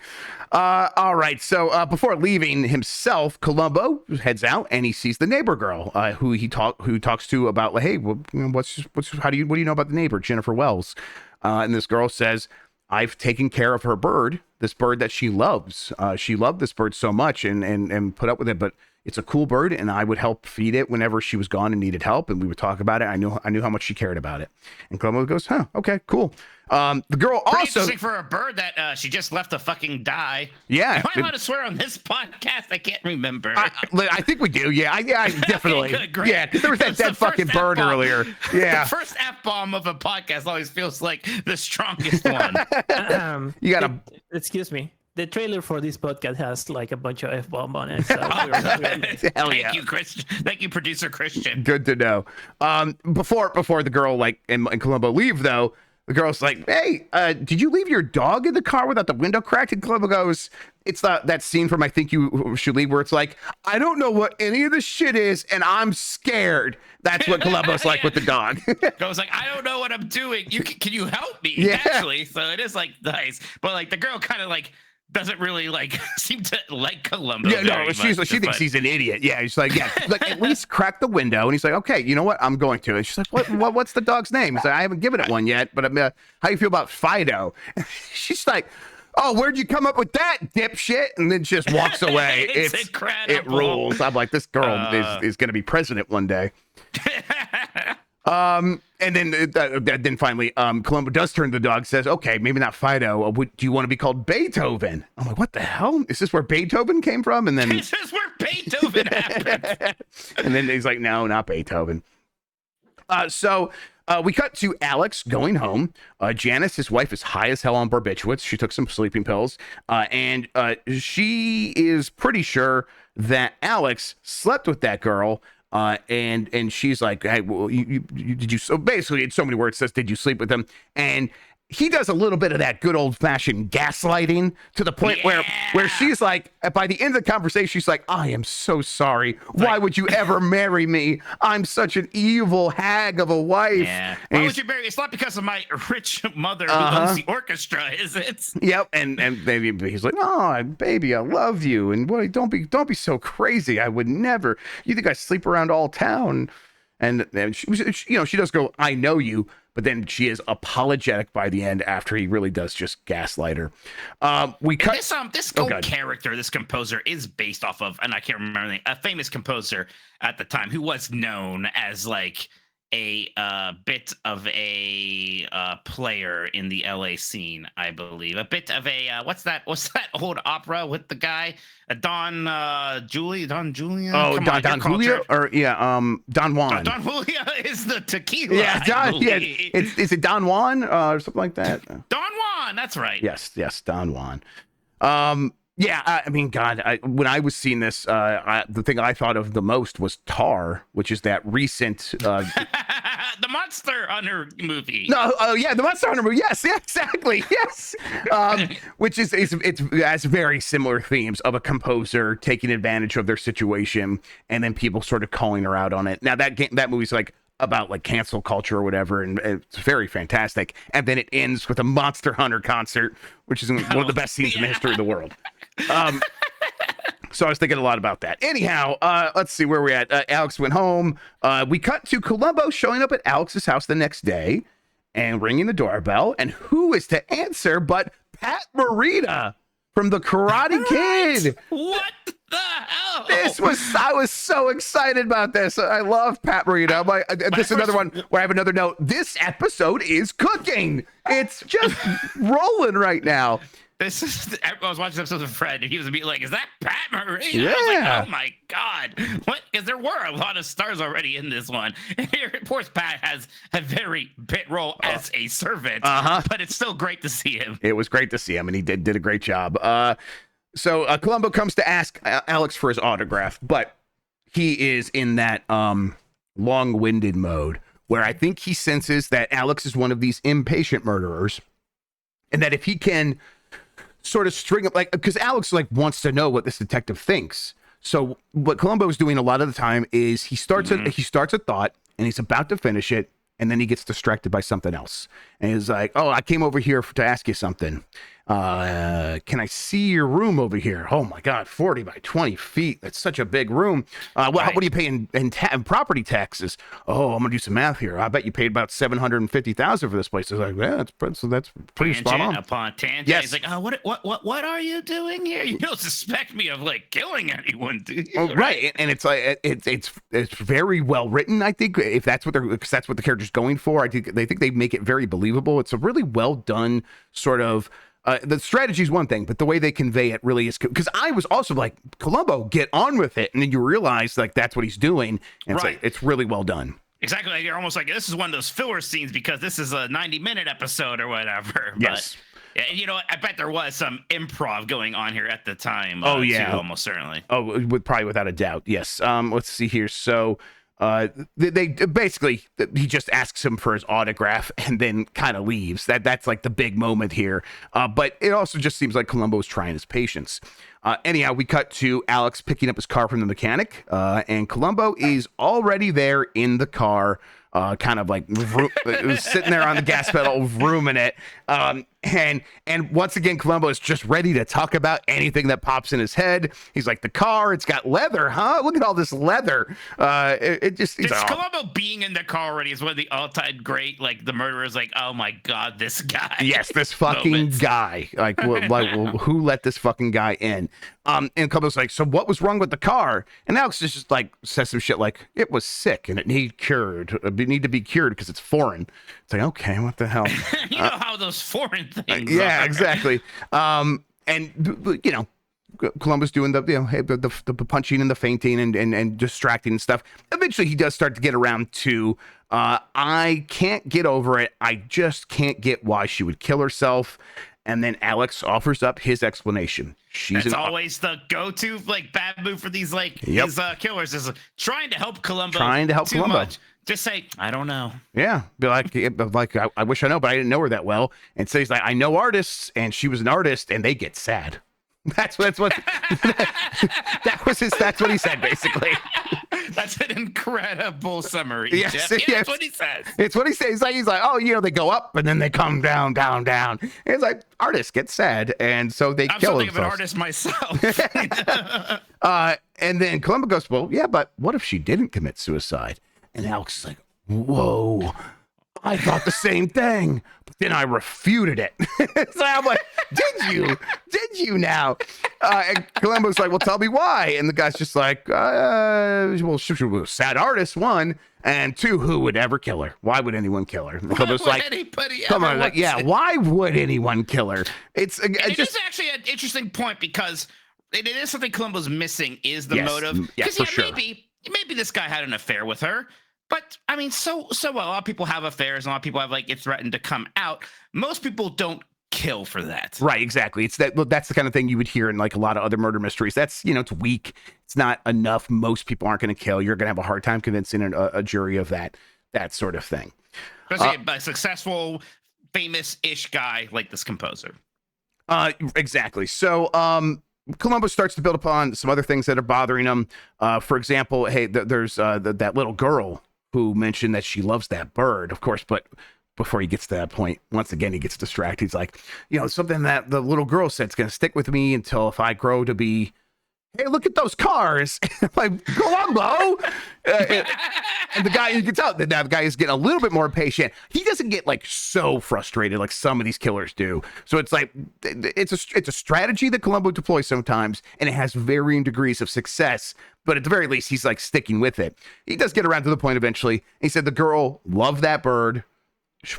All right, so before leaving himself, Columbo heads out and he sees the neighbor girl, who talks to about like, "Hey, what do you know about the neighbor, Jennifer Wells?" And this girl says, "I've taken care of her bird, this bird that she loves. She loved this bird so much and put up with it. But, It's a cool bird, and I would help feed it whenever she was gone and needed help, and we would talk about it. I knew how much she cared about it. And Columbo goes, huh, okay, cool. The girl Pretty also interesting for a bird that she just left to fucking die. Yeah. Am I allowed to swear on this podcast? I can't remember. I think we do. Yeah, I definitely. Okay, good, great. Yeah, because there was that fucking bird F-bomb. earlier. Yeah. The first F-bomb of a podcast always feels like the strongest one. You gotta. Excuse me. The trailer for this podcast has like a bunch of F-bomb on it. So Hell yeah. Thank you, Christian. Thank you, producer Christian. Good to know. Before the girl and Columbo leave though, the girl's like, "Hey, did you leave your dog in the car without the window cracked?" And Columbo goes, "It's that scene from I Think You Should Leave where it's like, I don't know what any of this shit is, and I'm scared." That's what Columbo's like with the dog. Goes like, I don't know what I'm doing. Can you help me? Yeah. Actually, so it is like nice, but like the girl kind of like doesn't really like seem to like Columbo. Yeah, no, very she much, thinks but- he's an idiot. Yeah, he's like, yeah, like at least crack the window. And he's like, okay, you know what? I'm going to. And she's like, what's the dog's name? He's like, I haven't given it one yet, but how you feel about Fido? She's like, oh, where'd you come up with that, dipshit? And then just walks away. It's incredible. It rules. I'm like, this girl is going to be president one day. And then finally, Columbo does turn to the dog, says, okay, maybe not Fido. Do you want to be called Beethoven? I'm like, what the hell? Is this where Beethoven came from? And then This is where Beethoven happened. and then he's like, no, not Beethoven. So we cut to Alex going home. Janice, his wife, is high as hell on barbiturates. She took some sleeping pills. And she is pretty sure that Alex slept with that girl. And she's like, hey, well, you did you? So basically, in so many words, says, did you sleep with him? And he does a little bit of that good old fashioned gaslighting to the point where she's like, by the end of the conversation, she's like, I am so sorry. Why would you ever marry me? I'm such an evil hag of a wife. Yeah. And Why would you marry? It's not because of my rich mother who owns the orchestra, is it? Yep, and maybe he's like, "Oh, baby, I love you, and boy, don't be so crazy. I would never. You think I sleep around all town?" And she does go, "I know you," but then she is apologetic by the end after he really does just gaslight her. We cut This character, this composer, is based off of, and I can't remember the name, a famous composer at the time who was known as like a bit of a player in the LA scene, I believe. A bit of a what's that old opera with the guy Don Julian? Oh, Don Julio, or Don Juan. Don Julio is the tequila. Yeah, is it Don Juan or something like that? Don Juan, that's right. Yes, Don Juan. Yeah, I mean, God, when I was seeing this, the thing I thought of the most was Tar, which is that recent the Monster Hunter movie. No, yeah, the Monster Hunter movie. Yes, yeah, exactly. Yes, which it has very similar themes of a composer taking advantage of their situation and then people sort of calling her out on it. Now that movie's like about like cancel culture or whatever, and it's very fantastic. And then it ends with a Monster Hunter concert, which is one of the best scenes in the history of the world. So I was thinking a lot about that. Anyhow, let's see where we're at. Alex went home. We cut to Columbo showing up at Alex's house the next day and ringing the doorbell. And who is to answer but Pat Morita from The Karate Kid? What the hell? I was so excited about this. I love Pat Morita. I'm like, this is another one where I have another note. This episode is cooking. It's just rolling right now. I was watching episodes of Fred, and he was like, "Is that Pat Morita?" Yeah. I was like, "Oh my god, what?" Because there were a lot of stars already in this one. And here, of course, Pat has a very bit role as a servant, but it's still great to see him. It was great to see him, and he did a great job. So Columbo comes to ask Alex for his autograph, but he is in that long-winded mode where I think he senses that Alex is one of these impatient murderers, and that if he can sort of string up, like, because Alex like wants to know what this detective thinks. So what Columbo is doing a lot of the time is he starts a thought and he's about to finish it, and then he gets distracted by something else, and he's like, "Oh, I came over here to ask you something." Can I see your room over here? Oh my God, 40 by 20 feet. That's such a big room. Well, Right. what do you pay in property taxes? Oh, I'm gonna do some math here. I bet you paid about $750,000 for this place. It's like, yeah, that's pretty spot Tangent on. upon tangent. Yes. He's like, oh, what are you doing here? You don't suspect me of like killing anyone, do you? Oh, right, and it's like it's very well written. I think if that's what because that's what the character's going for. I think they make it very believable. It's a really well done sort of. The strategy is one thing, but the way they convey it really is because I was also like, Columbo, get on with it, and then you realize like that's what he's doing, and Right. it's really well done. Exactly. Like, you're almost like, this is one of those filler scenes because this is a 90-minute episode or whatever. Yes. But, yeah, you know, I bet there was some improv going on here at the time. Oh, yeah. Too, almost certainly. Oh, probably without a doubt. Yes. Let's see here. So, they basically he just asks him for his autograph and then kind of leaves. That's like the big moment here. But it also just seems like Columbo's trying his patience. Anyhow, we cut to Alex picking up his car from the mechanic, and Columbo is already there in the car. Kind of like sitting there on the gas pedal, vrooming it. And once again, Columbo is just ready to talk about anything that pops in his head. He's like, the car, it's got leather, huh? Look at all this leather. He's like, Columbo being in the car already is one of the all-time great, like, the murderer's like, oh my God, this guy. yes, this fucking moments. guy. Like, who let this fucking guy in? And Columbo's like, so what was wrong with the car? And Alex just like says some shit like, it was sick and it need to be cured because it's foreign. It's like, okay, what the hell? You know how those foreign things Yeah, are. exactly. And you know, Columbo's doing the punching and the fainting and distracting and stuff. Eventually, he does start to get around to, I can't get over it. I just can't get why she would kill herself. And then Alex offers up his explanation. That's always the go-to like bad move for these like these killers is trying to help Columbo. Too much. Just say, I don't know. Yeah, be like I wish I know, but I didn't know her that well. And so he's like, I know artists, and she was an artist, and they get sad. That's what that's what he said basically. That's an incredible summary. Yes, Jeff. Yeah, that's what he says. It's what he says. He's like, oh, you know, they go up and then they come down, down, down. And it's like artists get sad, and so they kill I'm something themselves. of an artist myself. And then Columbo goes, well, yeah, but what if she didn't commit suicide? And Alex is like, whoa, I thought the same thing, but then I refuted it. So I'm like, did you now? And Columbo's like, well, tell me why. And the guy's just like, well, she was a sad artist, one, and two, who would ever kill her? Why would anyone kill her? And Columbo's like, yeah, why would anyone kill her? It is actually an interesting point because it is something Columbo's missing is the motive. Yes, for sure. Maybe this guy had an affair with her. But I mean, so a lot of people have affairs, and a lot of people have like it threatened to come out. Most people don't kill for that. Right, exactly. That's the kind of thing you would hear in like a lot of other murder mysteries. That's, you know, it's weak. It's not enough. Most people aren't going to kill. You're going to have a hard time convincing a jury of that sort of thing. Especially a successful, famous-ish guy like this composer. Exactly. So, Columbo starts to build upon some other things that are bothering him. For example, hey, there's that little girl who mentioned that she loves that bird, of course, but before he gets to that point, once again, he gets distracted. He's like, you know, something that the little girl said is going to stick with me until if I grow to be, hey, look at those cars. Like, Columbo. And the guy, you can tell that the guy is getting a little bit more patient. He doesn't get like so frustrated like some of these killers do. So it's like, it's a strategy that Columbo deploys sometimes, and it has varying degrees of success. But at the very least, he's like sticking with it. He does get around to the point eventually. He said the girl loved that bird.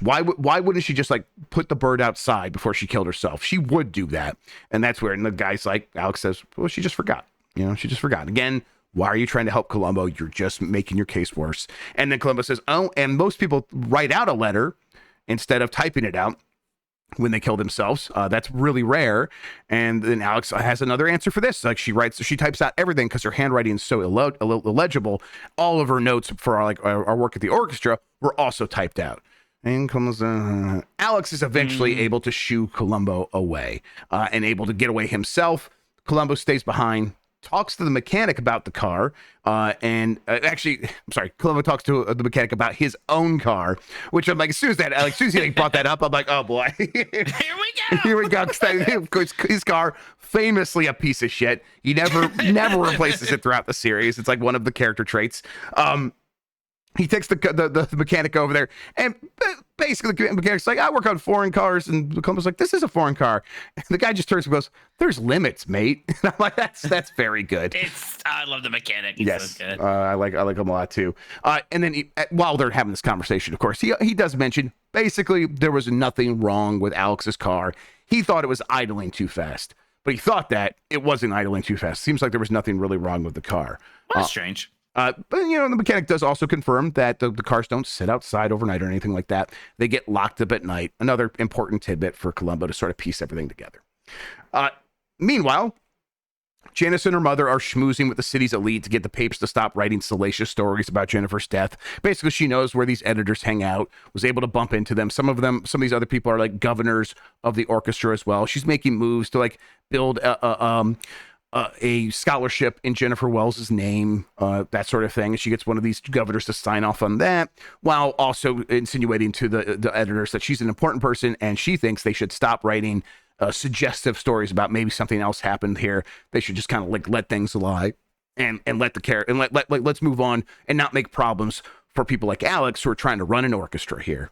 Why wouldn't she just like put the bird outside before she killed herself? She would do that. And that's where, and the guy's like, Alex says, well, she just forgot. You know, she just forgot. Again, why are you trying to help Columbo? You're just making your case worse. And then Columbo says, oh, and most people write out a letter instead of typing it out when they kill themselves. That's really rare. And then Alex has another answer for this. Like she types out everything because her handwriting is so illegible. All of her notes for our work at the orchestra were also typed out. And Alex is eventually able to shoo Columbo away and able to get away himself. Columbo stays behind, talks to the mechanic about the car, Columbo talks to the mechanic about his own car, which I'm like, as soon as he brought that up, I'm like, oh boy. Here we go. Here we go. His car, famously a piece of shit. He never replaces it throughout the series. It's like one of the character traits. He takes the mechanic over there, and basically the mechanic's like, I work on foreign cars, and Columbo's like, this is a foreign car. And the guy just turns and goes, there's limits, mate. And I'm like, that's very good. I love the mechanic. He's Yes, so good. I like him a lot too. And then while they're having this conversation, of course, he does mention basically there was nothing wrong with Alex's car. He thought it was idling too fast, but he thought that it wasn't idling too fast. Seems like there was nothing really wrong with the car. Well, that's strange. But, the mechanic does also confirm that the cars don't sit outside overnight or anything like that. They get locked up at night. Another important tidbit for Columbo to sort of piece everything together. Meanwhile, Janice and her mother are schmoozing with the city's elite to get the papers to stop writing salacious stories about Jennifer's death. Basically, she knows where these editors hang out, was able to bump into them. Some of these other people are like governors of the orchestra as well. She's making moves to like build a scholarship in Jennifer Wells's name, that sort of thing. And she gets one of these governors to sign off on that, while also insinuating to the editors that she's an important person and she thinks they should stop writing suggestive stories about maybe something else happened here. They should just kind of like let things lie and let the care and let's move on and not make problems for people like Alex who are trying to run an orchestra here.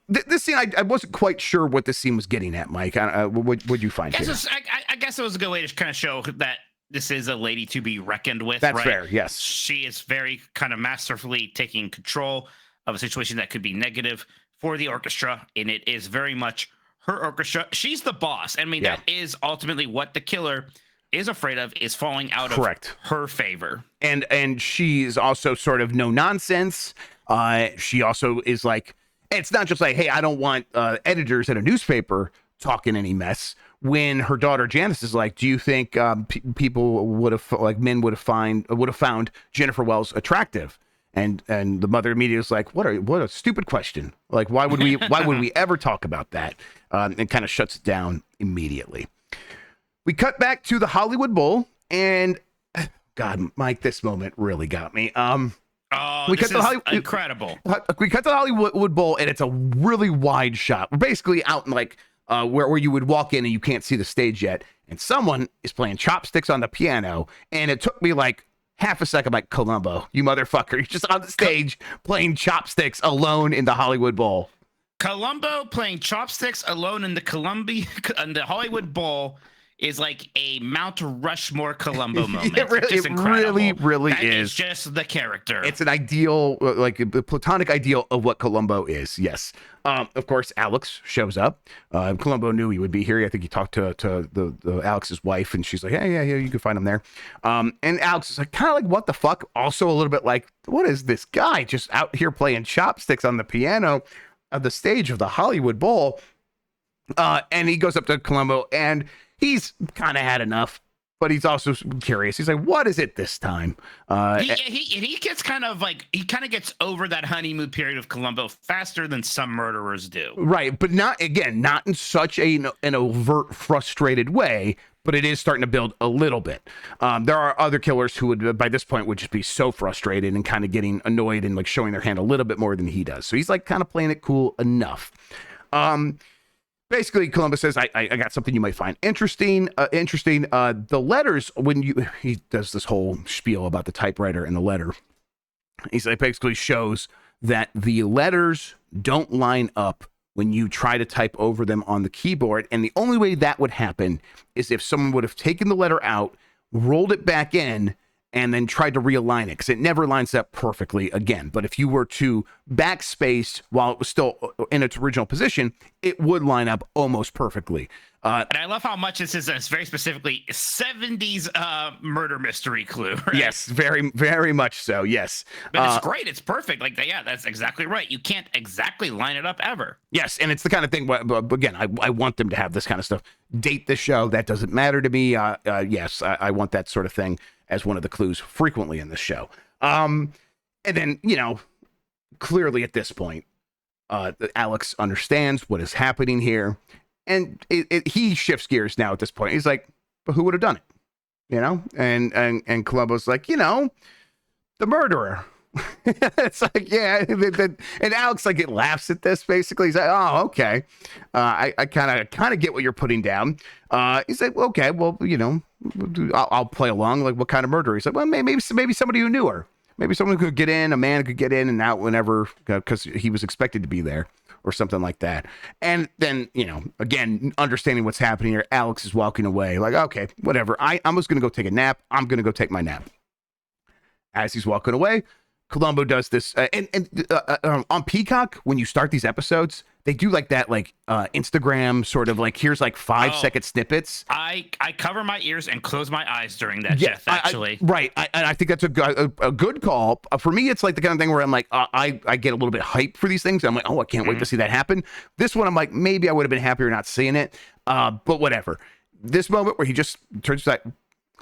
This scene, I wasn't quite sure what this scene was getting at, Mike. What'd you find here? I guess it was a good way to kind of show that this is a lady to be reckoned with. That's right? fair, yes. She is very kind of masterfully taking control of a situation that could be negative for the orchestra, and it is very much her orchestra. She's the boss. I mean, that is ultimately what the killer is afraid of, is falling out of her favor. And she's also sort of no nonsense. She also is like, it's not just like, hey, I don't want editors at a newspaper talking any mess. When her daughter Janice is like, do you think people would have, like, men would have found Jennifer Wells attractive? And the mother immediately is like, what a stupid question. Like, why would we ever talk about that? And kind of shuts it down immediately. We cut back to the Hollywood Bowl, and God, Mike, this moment really got me. This is incredible. We cut to the Hollywood Bowl, and it's a really wide shot. We're basically out in like where you would walk in and you can't see the stage yet, and someone is playing chopsticks on the piano, and it took me like half a second, like, Columbo, you motherfucker, you're just on the stage playing chopsticks alone in the Hollywood Bowl. Columbo playing chopsticks alone in the Hollywood Bowl is like a Mount Rushmore Columbo moment. It really that is. It's just the character. It's an ideal, like the platonic ideal of what Columbo is. Yes. Of course, Alex shows up. Columbo knew he would be here. I think he talked to the Alex's wife, and she's like, yeah, you can find him there. And Alex is like, kind of like, what the fuck? Also a little bit like, what is this guy just out here playing chopsticks on the piano of the stage of the Hollywood Bowl? And he goes up to Columbo, and he's kind of had enough, but he's also curious. He's like, what is it this time? He gets kind of gets over that honeymoon period of Columbo faster than some murderers do. Right. But not in such an overt, frustrated way, but it is starting to build a little bit. There are other killers who would, by this point, would just be so frustrated and kind of getting annoyed and like showing their hand a little bit more than he does. So he's like kind of playing it cool enough. Basically, Columbo says, I got something you might find interesting. The letters, he does this whole spiel about the typewriter and the letter. He's like, basically shows that the letters don't line up when you try to type over them on the keyboard. And the only way that would happen is if someone would have taken the letter out, rolled it back in, and then tried to realign it, because it never lines up perfectly again. But if you were to backspace while it was still in its original position, it would line up almost perfectly. And I love how much this is very specifically 70s murder mystery clue. Right? Yes, very, very much so. Yes. But it's great. It's perfect. Like, yeah, that's exactly right. You can't exactly line it up ever. Yes. And it's the kind of thing, again, I want them to have this kind of stuff. Date the show. That doesn't matter to me. Yes, I want that sort of thing as one of the clues frequently in this show. And then, clearly at this point, Alex understands what is happening here. And he shifts gears now at this point. He's like, but who would have done it? And Columbo's like, the murderer. It's like, yeah. And Alex like it laughs at this. Basically, he's like, oh, okay. I kind of get what you're putting down. He's like, okay, well, I'll play along. Like, what kind of murder? He's like, well, maybe somebody who knew her. Maybe someone who could get in. A man could get in and out whenever, because he was expected to be there, or something like that. And then, again, understanding what's happening here, Alex is walking away. Like, okay, whatever. I'm just gonna go take a nap. I'm gonna go take my nap. As he's walking away, Columbo does this, on Peacock, when you start these episodes, they do like that, Instagram sort of like, here's like 5-second snippets. I cover my ears and close my eyes during that, Jeff, actually. Right. I think that's a good call. For me, it's like the kind of thing where I'm like, I get a little bit hyped for these things. I'm like, oh, I can't wait to see that happen. This one, I'm like, maybe I would have been happier not seeing it. But whatever. This moment where he just turns like,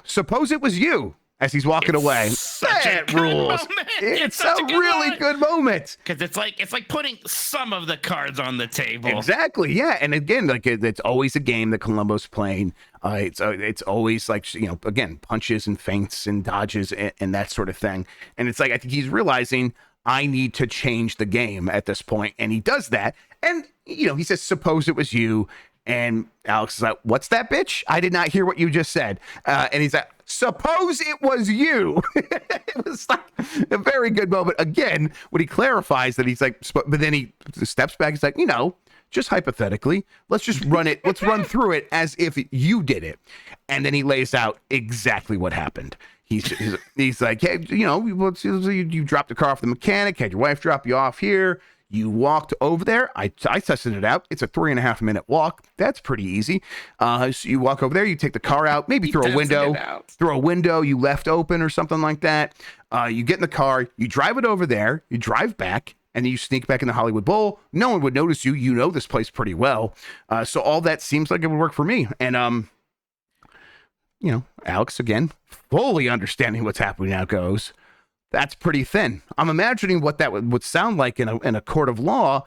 suppose it was you. As he's walking away, that rules. It's a really good moment because it's like putting some of the cards on the table. Exactly, yeah. And again, like it's always a game that Columbo's playing. It's always like again, punches and feints and dodges and that sort of thing. And it's like I think he's realizing I need to change the game at this point, and he does that. And he says, "Suppose it was you." And Alex is like, "What's that, bitch? I did not hear what you just said." And he's like, "Suppose it was you." It was like a very good moment. Again, when he clarifies that he's like, but then he steps back. He's like, just hypothetically, let's just run it. Let's run through it as if you did it. And then he lays out exactly what happened. He's like, hey, you dropped the car off the mechanic, had your wife drop you off here. You walked over there. I tested it out. It's a 3.5 minute walk. That's pretty easy. So you walk over there, you take the car out, maybe through a window you left open or something like that. You get in the car, you drive it over there, you drive back, and then you sneak back in the Hollywood Bowl. No one would notice you. You know this place pretty well. So all that seems like it would work for me. And, Alex, again, fully understanding what's happening now, goes, that's pretty thin. I'm imagining what that would sound like in a court of law,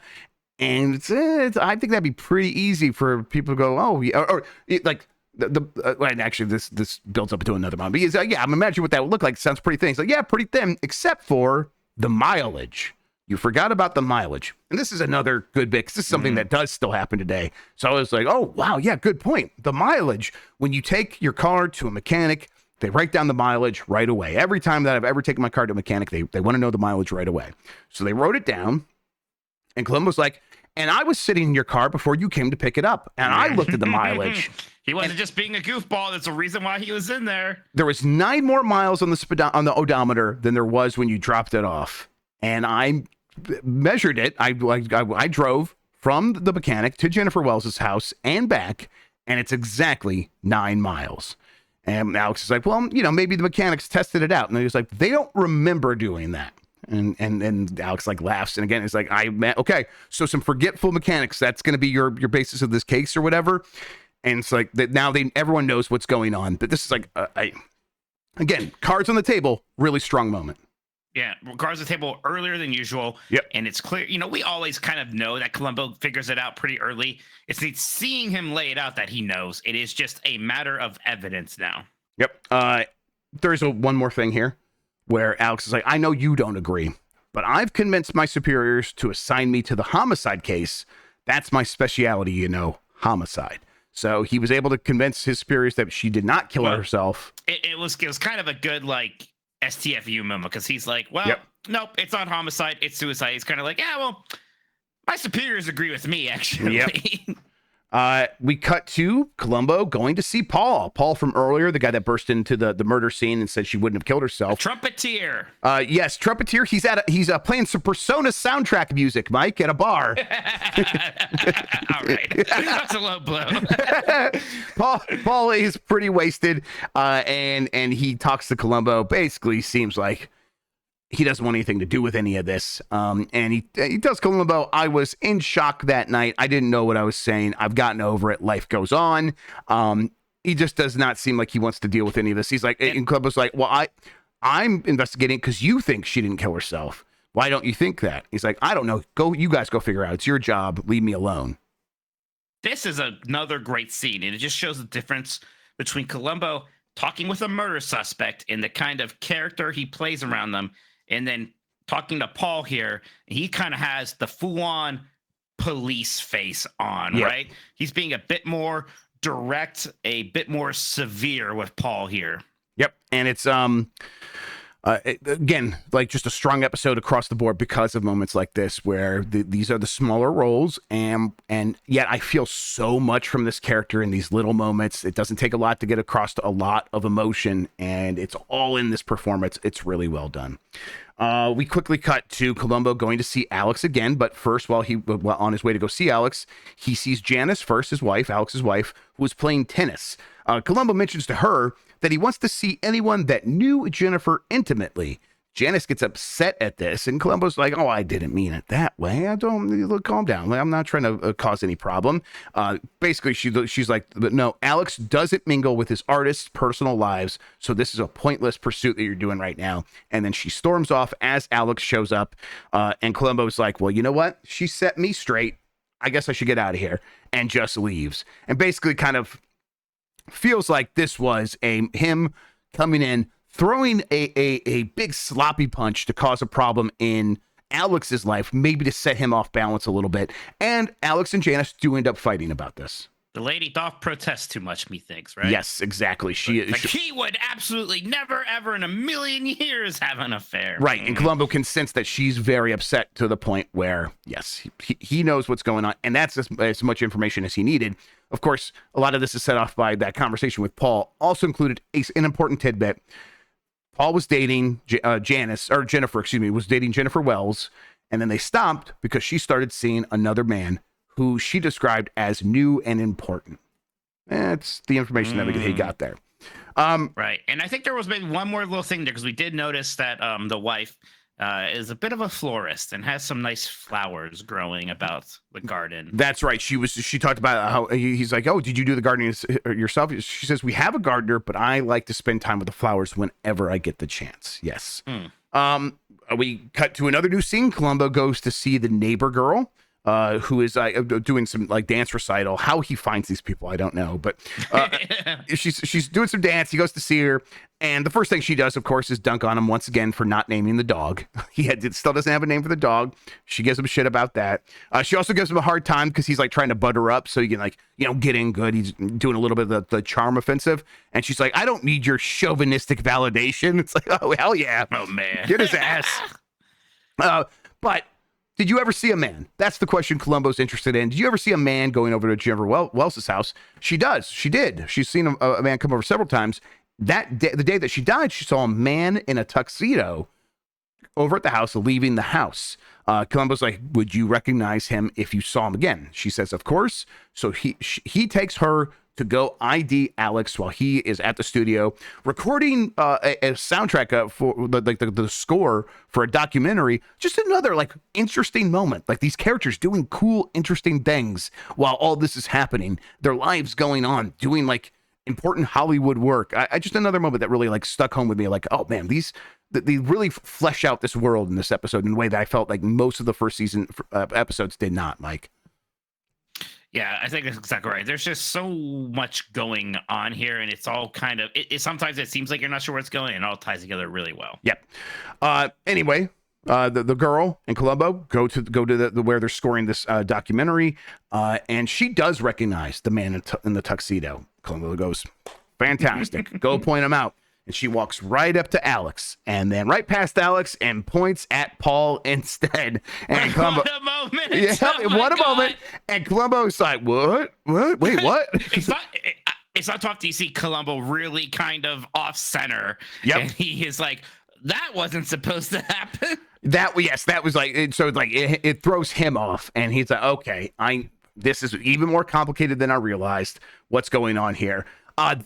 and I think that'd be pretty easy for people to go, oh, yeah, or like and actually this builds up into another one. But he's like, yeah, I'm imagining what that would look like. It sounds pretty thin. He's like, yeah, pretty thin, except for the mileage. You forgot about the mileage, and this is another good bit because this is something that does still happen today. So I was like, oh wow, yeah, good point. The mileage, when you take your car to a mechanic, they write down the mileage right away. Every time that I've ever taken my car to a mechanic, they want to know the mileage right away. So they wrote it down, and Columbo's like, and I was sitting in your car before you came to pick it up, and I looked at the mileage. He wasn't just being a goofball. That's the reason why he was in there. There was 9 more miles on the odometer than there was when you dropped it off. And I measured it. I drove from the mechanic to Jennifer Wells's house and back, and it's exactly 9 miles. And Alex is like, well, maybe the mechanics tested it out. And he was like, they don't remember doing that. And Alex like laughs. And again, it's like, okay, so some forgetful mechanics, that's going to be your basis of this case or whatever. And it's like that now everyone knows what's going on. But this is like, again, cards on the table, really strong moment. Yeah, cards on the table earlier than usual. Yep. And it's clear, we always kind of know that Columbo figures it out pretty early. It's seeing him lay it out that he knows. It is just a matter of evidence now. Yep. There's one more thing here where Alex is like, I know you don't agree, but I've convinced my superiors to assign me to the homicide case. That's my specialty, homicide. So he was able to convince his superiors that she did not kill herself. It was kind of a good, STFU moment because he's like, well, nope, it's not homicide, it's suicide. He's kind of like, yeah, well, my superiors agree with me, actually. Yep. We cut to Columbo going to see Paul from earlier, the guy that burst into the murder scene and said she wouldn't have killed herself. A trumpeter. Yes, trumpeter. He's playing some Persona soundtrack music, Mike, at a bar. All right, that's a low blow. Paul is pretty wasted, and he talks to Columbo. Basically, seems like he doesn't want anything to do with any of this. And he tells Columbo, I was in shock that night. I didn't know what I was saying. I've gotten over it. Life goes on. He just does not seem like he wants to deal with any of this. He's like, and Columbo's like, well, I'm investigating because you think she didn't kill herself. Why don't you think that? He's like, I don't know. You guys go figure out. It's your job. Leave me alone. This is another great scene. And it just shows the difference between Columbo talking with a murder suspect and the kind of character he plays around them. And then talking to Paul here, he kind of has the full-on police face on, right? He's being a bit more direct, a bit more severe with Paul here. Yep. And it's again, like just a strong episode across the board because of moments like this where these are the smaller roles, and yet I feel so much from this character in these little moments. It doesn't take a lot to get across a lot of emotion, and it's all in this performance. It's really well done. We quickly cut to Columbo going to see Alex again, but first, while on his way to go see Alex, he sees Janice first, his wife, Alex's wife, who was playing tennis. Columbo mentions to her that he wants to see anyone that knew Jennifer intimately. Janice gets upset at this, and Columbo's like, "Oh, I didn't mean it that way. I don't calm down. I'm not trying to cause any problem." Basically, she's like, "But no, Alex doesn't mingle with his artists' personal lives, so this is a pointless pursuit that you're doing right now." And then she storms off as Alex shows up, and Columbo's like, "Well, you know what? She set me straight. I guess I should get out of here," and just leaves. And basically, kind of feels like this was him coming in, throwing a big sloppy punch to cause a problem in Alex's life, maybe to set him off balance a little bit. And Alex and Janice do end up fighting about this. The lady doth protest too much, methinks, right? Yes, exactly. He would absolutely never, ever in a million years have an affair. Right, and Columbo can sense that she's very upset to the point where, yes, he knows what's going on, and that's as much information as he needed. Of course, a lot of this is set off by that conversation with Paul. Also included an important tidbit. Paul was dating Jennifer, was dating Jennifer Wells, and then they stopped because she started seeing another man who she described as new and important. That's the information that he got there. Right. And I think there was maybe one more little thing there, because we did notice that the wife is a bit of a florist and has some nice flowers growing about the garden. That's right. She talked about how he's like, "Oh, did you do the gardening yourself?" She says, "We have a gardener, but I like to spend time with the flowers whenever I get the chance." Yes. We cut to another new scene. Columbo goes to see the neighbor girl, who is doing some like dance recital. How he finds these people, I don't know, but she's doing some dance. He goes to see her, and the first thing she does, of course, is dunk on him once again for not naming the dog. He still doesn't have a name for the dog. She gives him shit about that. She also gives him a hard time because he's like trying to butter up so he can get in good. He's doing a little bit of the charm offensive, and she's like, "I don't need your chauvinistic validation." It's like, oh hell yeah, oh man, get his ass. But did you ever see a man? That's the question Columbo's interested in. Did you ever see a man going over to Jennifer Wells' house? She does. She did. She's seen a man come over several times. That day, the day that she died, she saw a man in a tuxedo over at the house, leaving the house. Columbo's like, "Would you recognize him if you saw him again?" She says, "Of course." So he takes her to go ID Alex while he is at the studio recording a soundtrack for the score for a documentary. Just another interesting moment, like these characters doing cool, interesting things while all this is happening, their lives going on, doing important Hollywood work. I just another moment that really stuck home with me. Like, oh man, they really flesh out this world in this episode in a way that I felt like most of the first season episodes did not. Mike. Yeah, I think that's exactly right. There's just so much going on here, and it's all kind of. Sometimes it seems like you're not sure where it's going, and it all ties together really well. Yep. Anyway, the girl and Columbo go to the where they're scoring this documentary, and she does recognize the man in the tuxedo. Columbo goes, "Fantastic! Go point him out." And she walks right up to Alex, and then right past Alex, and points at Paul instead. And Columbo, what a moment! Yeah, Oh what a God. moment! And Columbo's like, "What? Wait, what?" It's not tough to see Columbo really kind of off center. Yep. And he is like, that wasn't supposed to happen. That was it throws him off, and he's like, "Okay, this is even more complicated than I realized. What's going on here?"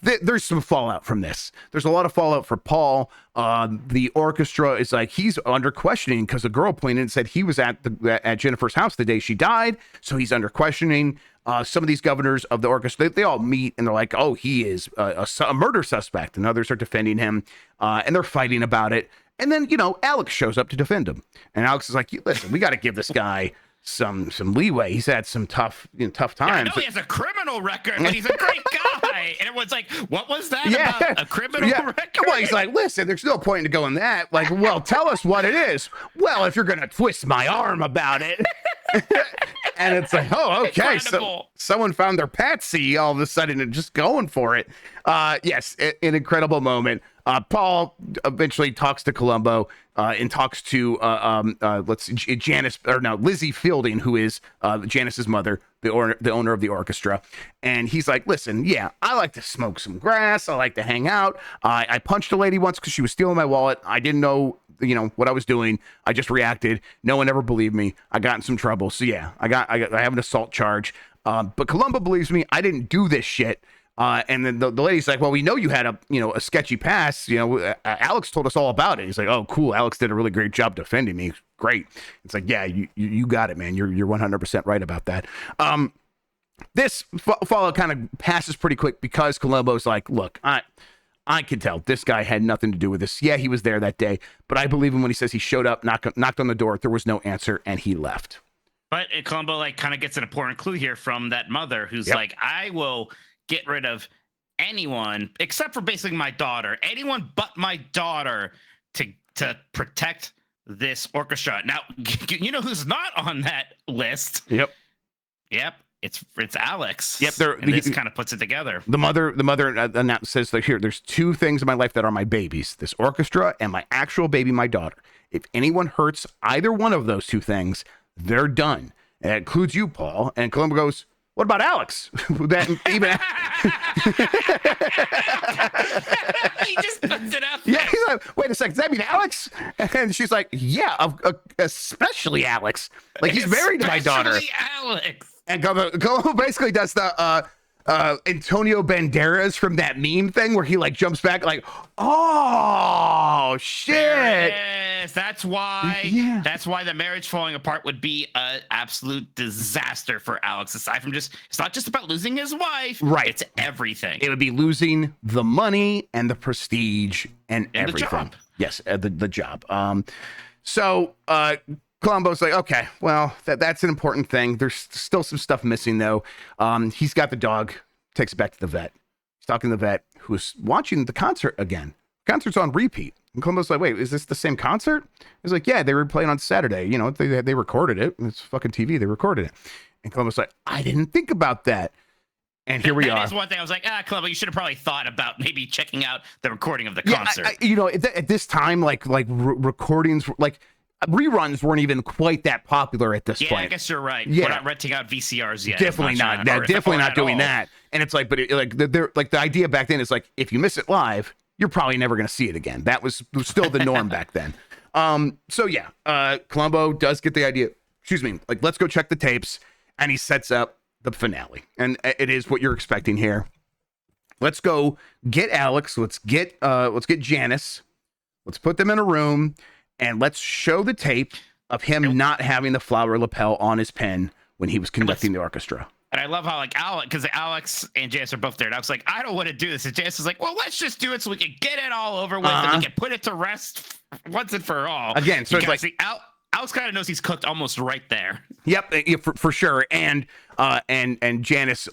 There's some fallout from this. There's a lot of fallout for Paul. The orchestra is he's under questioning because a girl pointed and said he was at Jennifer's house the day she died. So he's under questioning. Some of these governors of the orchestra, they all meet and they're like, "Oh, he is a murder suspect," and others are defending him, and they're fighting about it. And then Alex shows up to defend him, and Alex is like, "Listen, we got to give this guy some leeway. He's had some tough I times. know he has a criminal record, but he's a great guy. And everyone's like, what was that about a criminal record? Well, he's like, listen, there's no point in going that. Like, well, tell us what it is. Well, if you're going to twist my arm about it. And it's like, oh, okay. Incredible. So someone found their patsy all of a sudden and just going for it. Yes, an incredible moment. Paul eventually talks to Columbo and talks to Lizzie Fielding, who is Janice's mother, the owner of the orchestra. And he's like, listen, yeah, I like to smoke some grass. I like to hang out. I punched a lady once because she was stealing my wallet. I didn't know what I was doing. I just reacted. No one ever believed me. I got in some trouble. So yeah, I have an assault charge. But Columbo believes me. I didn't do this shit. And then the lady's like, well, we know you had a sketchy past. Alex told us all about it. He's like, oh, cool. Alex did a really great job defending me. Great. It's like, yeah, you got it, man. You're 100% right about that. This follow kind of passes pretty quick because Columbo's like, look, I can tell this guy had nothing to do with this. Yeah, he was there that day, but I believe him when he says he showed up, knocked on the door. There was no answer, and he left. But Columbo kind of gets an important clue here from that mother who's like, I will get rid of anyone except for basically my daughter, anyone but my daughter to protect this orchestra. Now, you know who's not on that list? Yep. It's Alex. Yep. This kind of puts it together. The mother says that here, there's two things in my life that are my babies, this orchestra and my actual baby, my daughter. If anyone hurts either one of those two things, they're done. And that includes you, Paul. And Columbo goes, what about Alex? That even he just puts it up. Yeah, he's like, wait a second, does that mean Alex? And she's like, yeah, especially Alex. Like, he's married to my daughter. Especially Alex. And Columbo basically does the Antonio Banderas from that meme thing where he jumps back oh shit. There it is. That's why the marriage falling apart would be an absolute disaster for Alex. Aside from it's not just about losing his wife, right? It's everything. It would be losing the money and the prestige and everything. The job. Yes, the job. So Columbo's like, okay, well, that's an important thing. There's still some stuff missing, though. He's got the dog, takes it back to the vet. He's talking to the vet, who's watching the concert again. The concert's on repeat. And Columbo's like, wait, is this the same concert? He's like, yeah, they were playing on Saturday. They recorded it. It's fucking TV. They recorded it. And Columbo's like, I didn't think about that. And here we are. That is one thing. I was like, Columbo, you should have probably thought about maybe checking out the recording of the concert. At this time, recordings, reruns weren't even quite that popular at this point. Yeah, I guess you're right. Yeah. We're not renting out VCRs yet. Definitely not. Definitely not doing that. And it's like, but the idea back then is like, if you miss it live, you're probably never going to see it again. That was still the norm back then. Columbo does get the idea. Excuse me. Let's go check the tapes, and he sets up the finale, and it is what you're expecting here. Let's go get Alex. Let's get Janice. Let's put them in a room. And let's show the tape of him not having the flower lapel on his pen when he was conducting the orchestra. And I love how Alex and Janice are both there. And I was like, I don't want to do this. And Janice is like, well, let's just do it so we can get it all over with and we can put it to rest once and for all. Again, so it's Alex kind of knows he's cooked almost right there. Yep, for sure. And Janice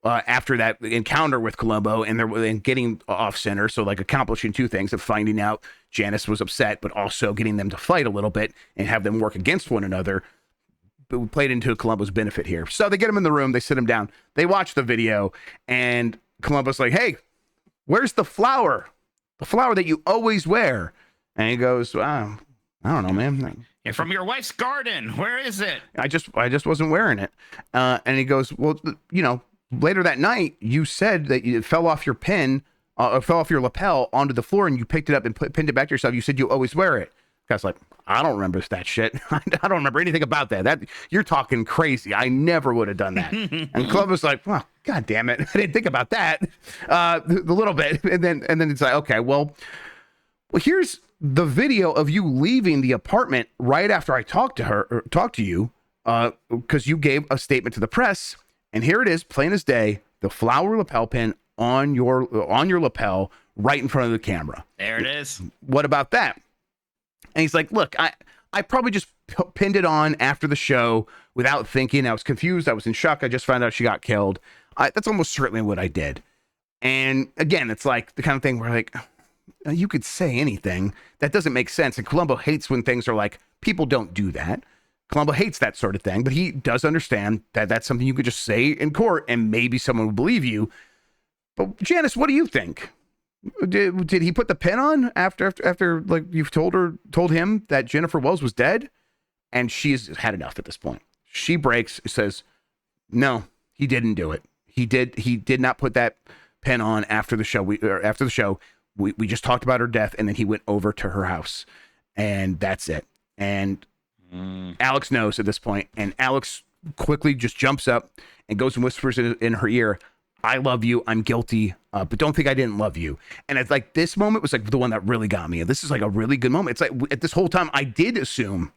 after that encounter with Columbo and getting off center, so accomplishing two things of finding out Janice was upset, but also getting them to fight a little bit and have them work against one another, but played into Columbo's benefit here. So they get him in the room, they sit him down, they watch the video, and Columbo's like, hey, where's the flower? The flower that you always wear. And he goes, I don't know, man. Yeah, from your wife's garden. Where is it? I just wasn't wearing it. And he goes, well, later that night, you said that it fell off your pen, fell off your lapel onto the floor, and you picked it up and pinned it back to yourself. You said you always wear it. The guy's like, I don't remember that shit. I don't remember anything about that. You're talking crazy. I never would have done that. And Columbo's like, well, God damn it, I didn't think about that a little bit. And then it's like, okay, well, here's the video of you leaving the apartment right after I talked to you, because you gave a statement to the press. And here it is, plain as day, the flower lapel pin on your lapel right in front of the camera. There it is. What about that? And he's like, look, I probably just pinned it on after the show without thinking. I was confused. I was in shock. I just found out she got killed. That's almost certainly what I did. And again, it's like the kind of thing where like, you could say anything. That doesn't make sense. And Columbo hates when things are like, people don't do that. Columbo hates that sort of thing, but he does understand that that's something you could just say in court and maybe someone would believe you. But Janice, what do you think? Did he put the pin on after like you've told him that Jennifer Wells was dead? And she's had enough at this point. She breaks, says, no, he didn't do it. He did not put that pin on after the show. We just talked about her death, and then he went over to her house, and that's it. And Alex knows at this point, and Alex quickly just jumps up and goes and whispers in her ear, I love you. I'm guilty, but don't think I didn't love you. And it's like this moment was like the one that really got me. And this is like a really good moment. It's like at this whole time, I did assume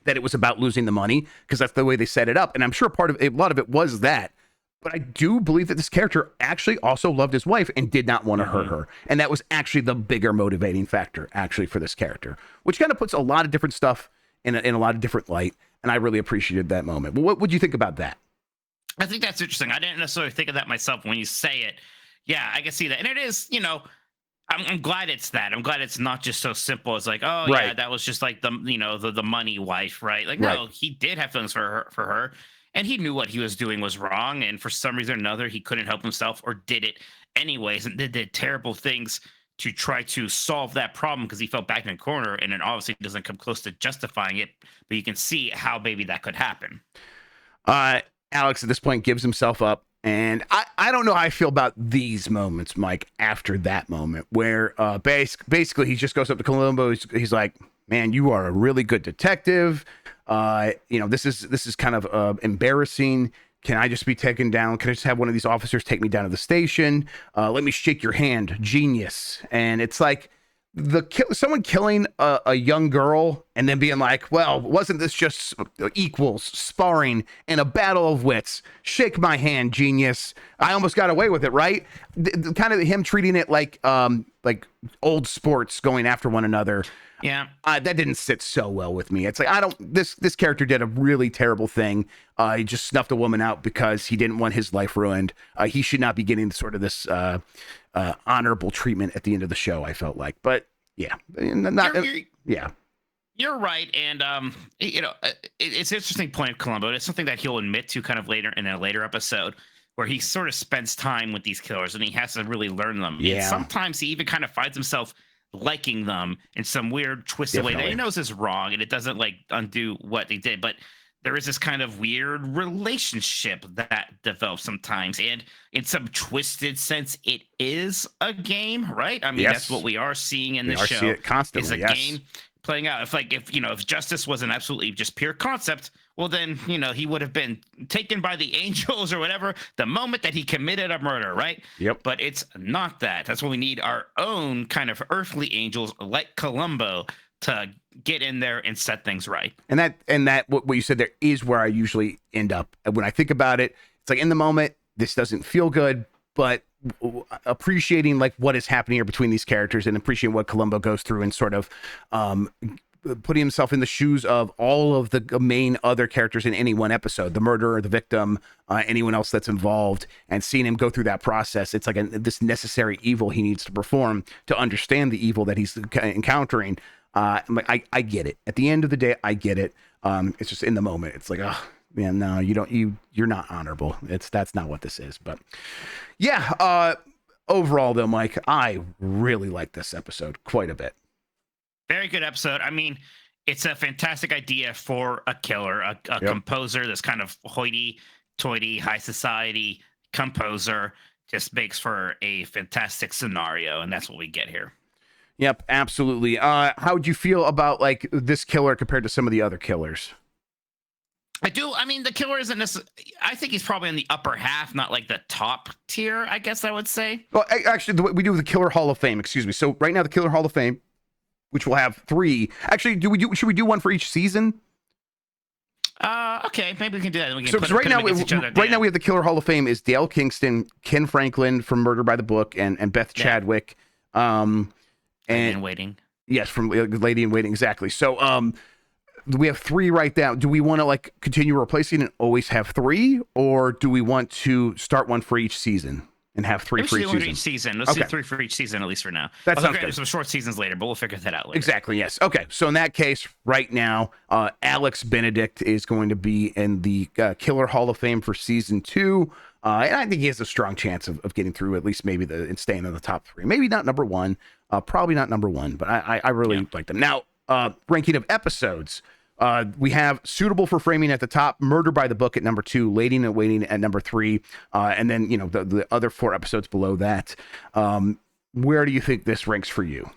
that it was about losing the money because that's the way they set it up. And I'm sure a lot of it was that. But I do believe that this character actually also loved his wife and did not want to hurt her. And that was actually the bigger motivating factor actually for this character, which kind of puts a lot of different stuff in a lot of different light. And I really appreciated that moment. But what would you think about that? I think that's interesting. I didn't necessarily think of that myself when you say it. Yeah, I can see that. And it is, I'm glad it's that. I'm glad it's not just so simple as like, oh, Right. yeah, that was just like the money wife, right? Like, no, he did have feelings for her. And he knew what he was doing was wrong. And for some reason or another, he couldn't help himself or did it anyways and did terrible things to try to solve that problem because he felt back in the corner. And it obviously doesn't come close to justifying it. But you can see how maybe that could happen. Alex at this point gives himself up. And I don't know how I feel about these moments, Mike, after that moment where basically he just goes up to Columbo. He's like, man, you are a really good detective. This is kind of embarrassing. Can I just be taken down? Can I just have one of these officers take me down to the station? Let me shake your hand. Genius. And it's like someone killing a young girl and then being like, well, wasn't this just equals sparring in a battle of wits? Shake my hand, genius. I almost got away with it, right? Kind of him treating it like old sports going after one another. Yeah, that didn't sit so well with me. It's like this character did a really terrible thing. He just snuffed a woman out because he didn't want his life ruined. He should not be getting sort of this honorable treatment at the end of the show, I felt like. But yeah, you're right. And it's an interesting point of Columbo. It's something that he'll admit to kind of later in a later episode where he sort of spends time with these killers and he has to really learn them. Yeah. And sometimes he even kind of finds himself liking them in some weird twisted way that he knows is wrong and it doesn't like undo what they did, but there is this kind of weird relationship that develops sometimes, and in some twisted sense it is a game, right? I mean, yes. That's what we are seeing in the show. See it constantly. Is a game playing out. If justice was an absolutely just pure concept, well then he would have been taken by the angels or whatever the moment that he committed a murder, right? Yep. But it's not that. That's why we need our own kind of earthly angels like Columbo to get in there and set things right. And that what you said there is where I usually end up when I think about it. It's like in the moment this doesn't feel good, but appreciating like what is happening here between these characters and appreciating what Columbo goes through and sort of putting himself in the shoes of all of the main other characters in any one episode, the murderer, the victim, anyone else that's involved, and seeing him go through that process. It's like this necessary evil he needs to perform to understand the evil that he's encountering. I get it. At the end of the day, I get it. It's just in the moment. It's like, oh man, no, you're not honorable. That's not what this is. But yeah, overall though, Mike, I really like this episode quite a bit. Very good episode. I mean, it's a fantastic idea for a killer, a composer, this kind of hoity-toity, high society composer. Just makes for a fantastic scenario, and that's what we get here. Yep, absolutely. How would you feel about like this killer compared to some of the other killers? I mean, the killer isn't necessarily, I think he's probably in the upper half, not like the top tier, I guess I would say. Well, actually, we do the Killer Hall of Fame, excuse me. So right now, the Killer Hall of Fame, which will have 3. Actually, should we do one for each season? Okay, maybe we can do that. We can so right now we have the Killer Hall of Fame is Dale Kingston, Ken Franklin from Murder by the Book, and Beth Chadwick. And Waiting. Yes, from Lady in Waiting, exactly. So we have 3 right now. Do we want to like continue replacing and always have 3, or do we want to start one for each season and have 3 for each season? Let's do Okay. 3 for each season, at least for now. That sounds There's good. some short seasons later, but we'll figure that out later. Exactly, yes. Okay, so in that case, right now, Alex Benedict is going to be in the Killer Hall of Fame for season 2. And I think he has a strong chance of getting through at least maybe and staying in the top 3. Maybe not number 1, probably not number 1, but I really like them. Now, ranking of episodes. We have Suitable for Framing at the top, Murder by the Book at number 2, Waiting and Waiting at number 3, and then, the other 4 episodes below that. Where do you think this ranks for you?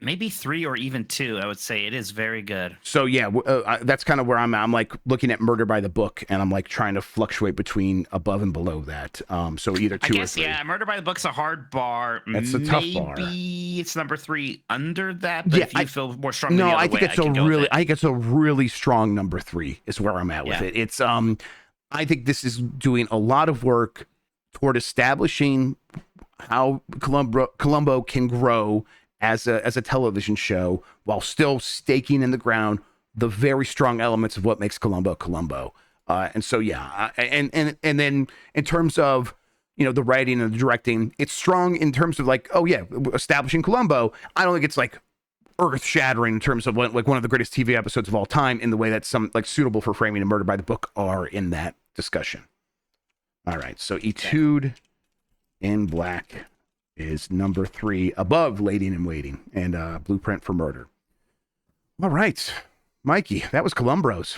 Maybe 3 or even 2. I would say it is very good. So yeah, that's kind of where I'm at. I'm like looking at Murder by the Book, and I'm like trying to fluctuate between above and below that. So either 2 or 3. Yeah, Murder by the Book's a hard bar. It's a tough bar. Maybe it's number 3 under that. But if you feel more strongly, no, the other I think way, it's I think it's a really strong number 3 is where I'm at with it. It's I think this is doing a lot of work toward establishing how Columbo can grow as a television show while still staking in the ground the very strong elements of what makes Columbo. And so, yeah. And then in terms of, the writing and the directing, it's strong in terms of like, oh yeah, establishing Columbo. I don't think it's like earth shattering in terms of like one of the greatest TV episodes of all time in the way that some like Suitable for Framing and Murder by the Book are in that discussion. All right. So Etude in Black is number 3 above Waiting and Waiting and Blueprint for Murder. All right, Mikey, that was Columbros.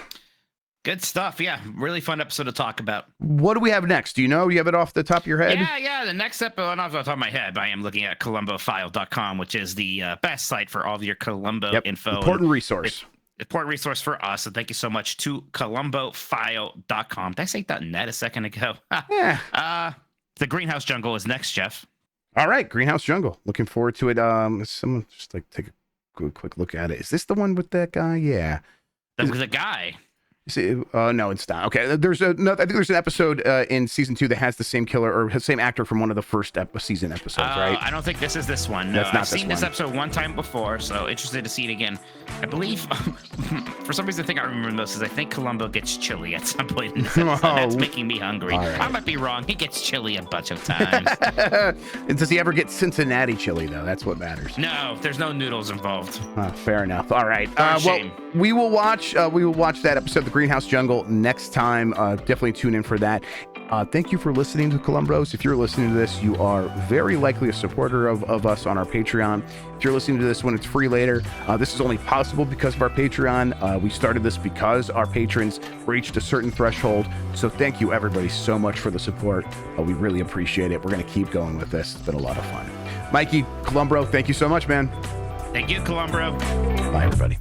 Good stuff. Yeah, really fun episode to talk about. What do we have next? Do you know? You have it off the top of your head? Yeah. The next episode, not off the top of my head, but I am looking at columbofile.com, which is the best site for all of your Columbo info. Important resource. Important resource for us. So thank you so much to columbofile.com. Did I say .net a second ago? Yeah. The Greenhouse Jungle is next, Jeff. All right, Greenhouse Jungle. Looking forward to it. Someone just like take a quick look at it. Is this the one with that guy? Yeah. The guy. No, it's not. Okay, I think there's an episode in season 2 that has the same killer or same actor from one of the first season episodes, right? I don't think this is this one. No, That's not I've seen this this episode one time before, so interested to see it again. I believe, for some reason, I think I remember this is I think Columbo gets chili at some point in this episode. That's making me hungry. Right. I might be wrong. He gets chili a bunch of times. Does he ever get Cincinnati chili though? That's what matters. No, there's no noodles involved. Fair enough. All right. Shame. We will watch that episode, The Greenhouse Jungle, next time. Definitely tune in for that. Thank you for listening to Columbros. If you're listening to this, you are very likely a supporter of us on our Patreon. If you're listening to this when it's free later, this is only possible because of our Patreon. We started this because our patrons reached a certain threshold. So thank you, everybody, so much for the support. We really appreciate it. We're going to keep going with this. It's been a lot of fun. Mikey, Columbro, thank you so much, man. Thank you, Columbro. Bye, everybody.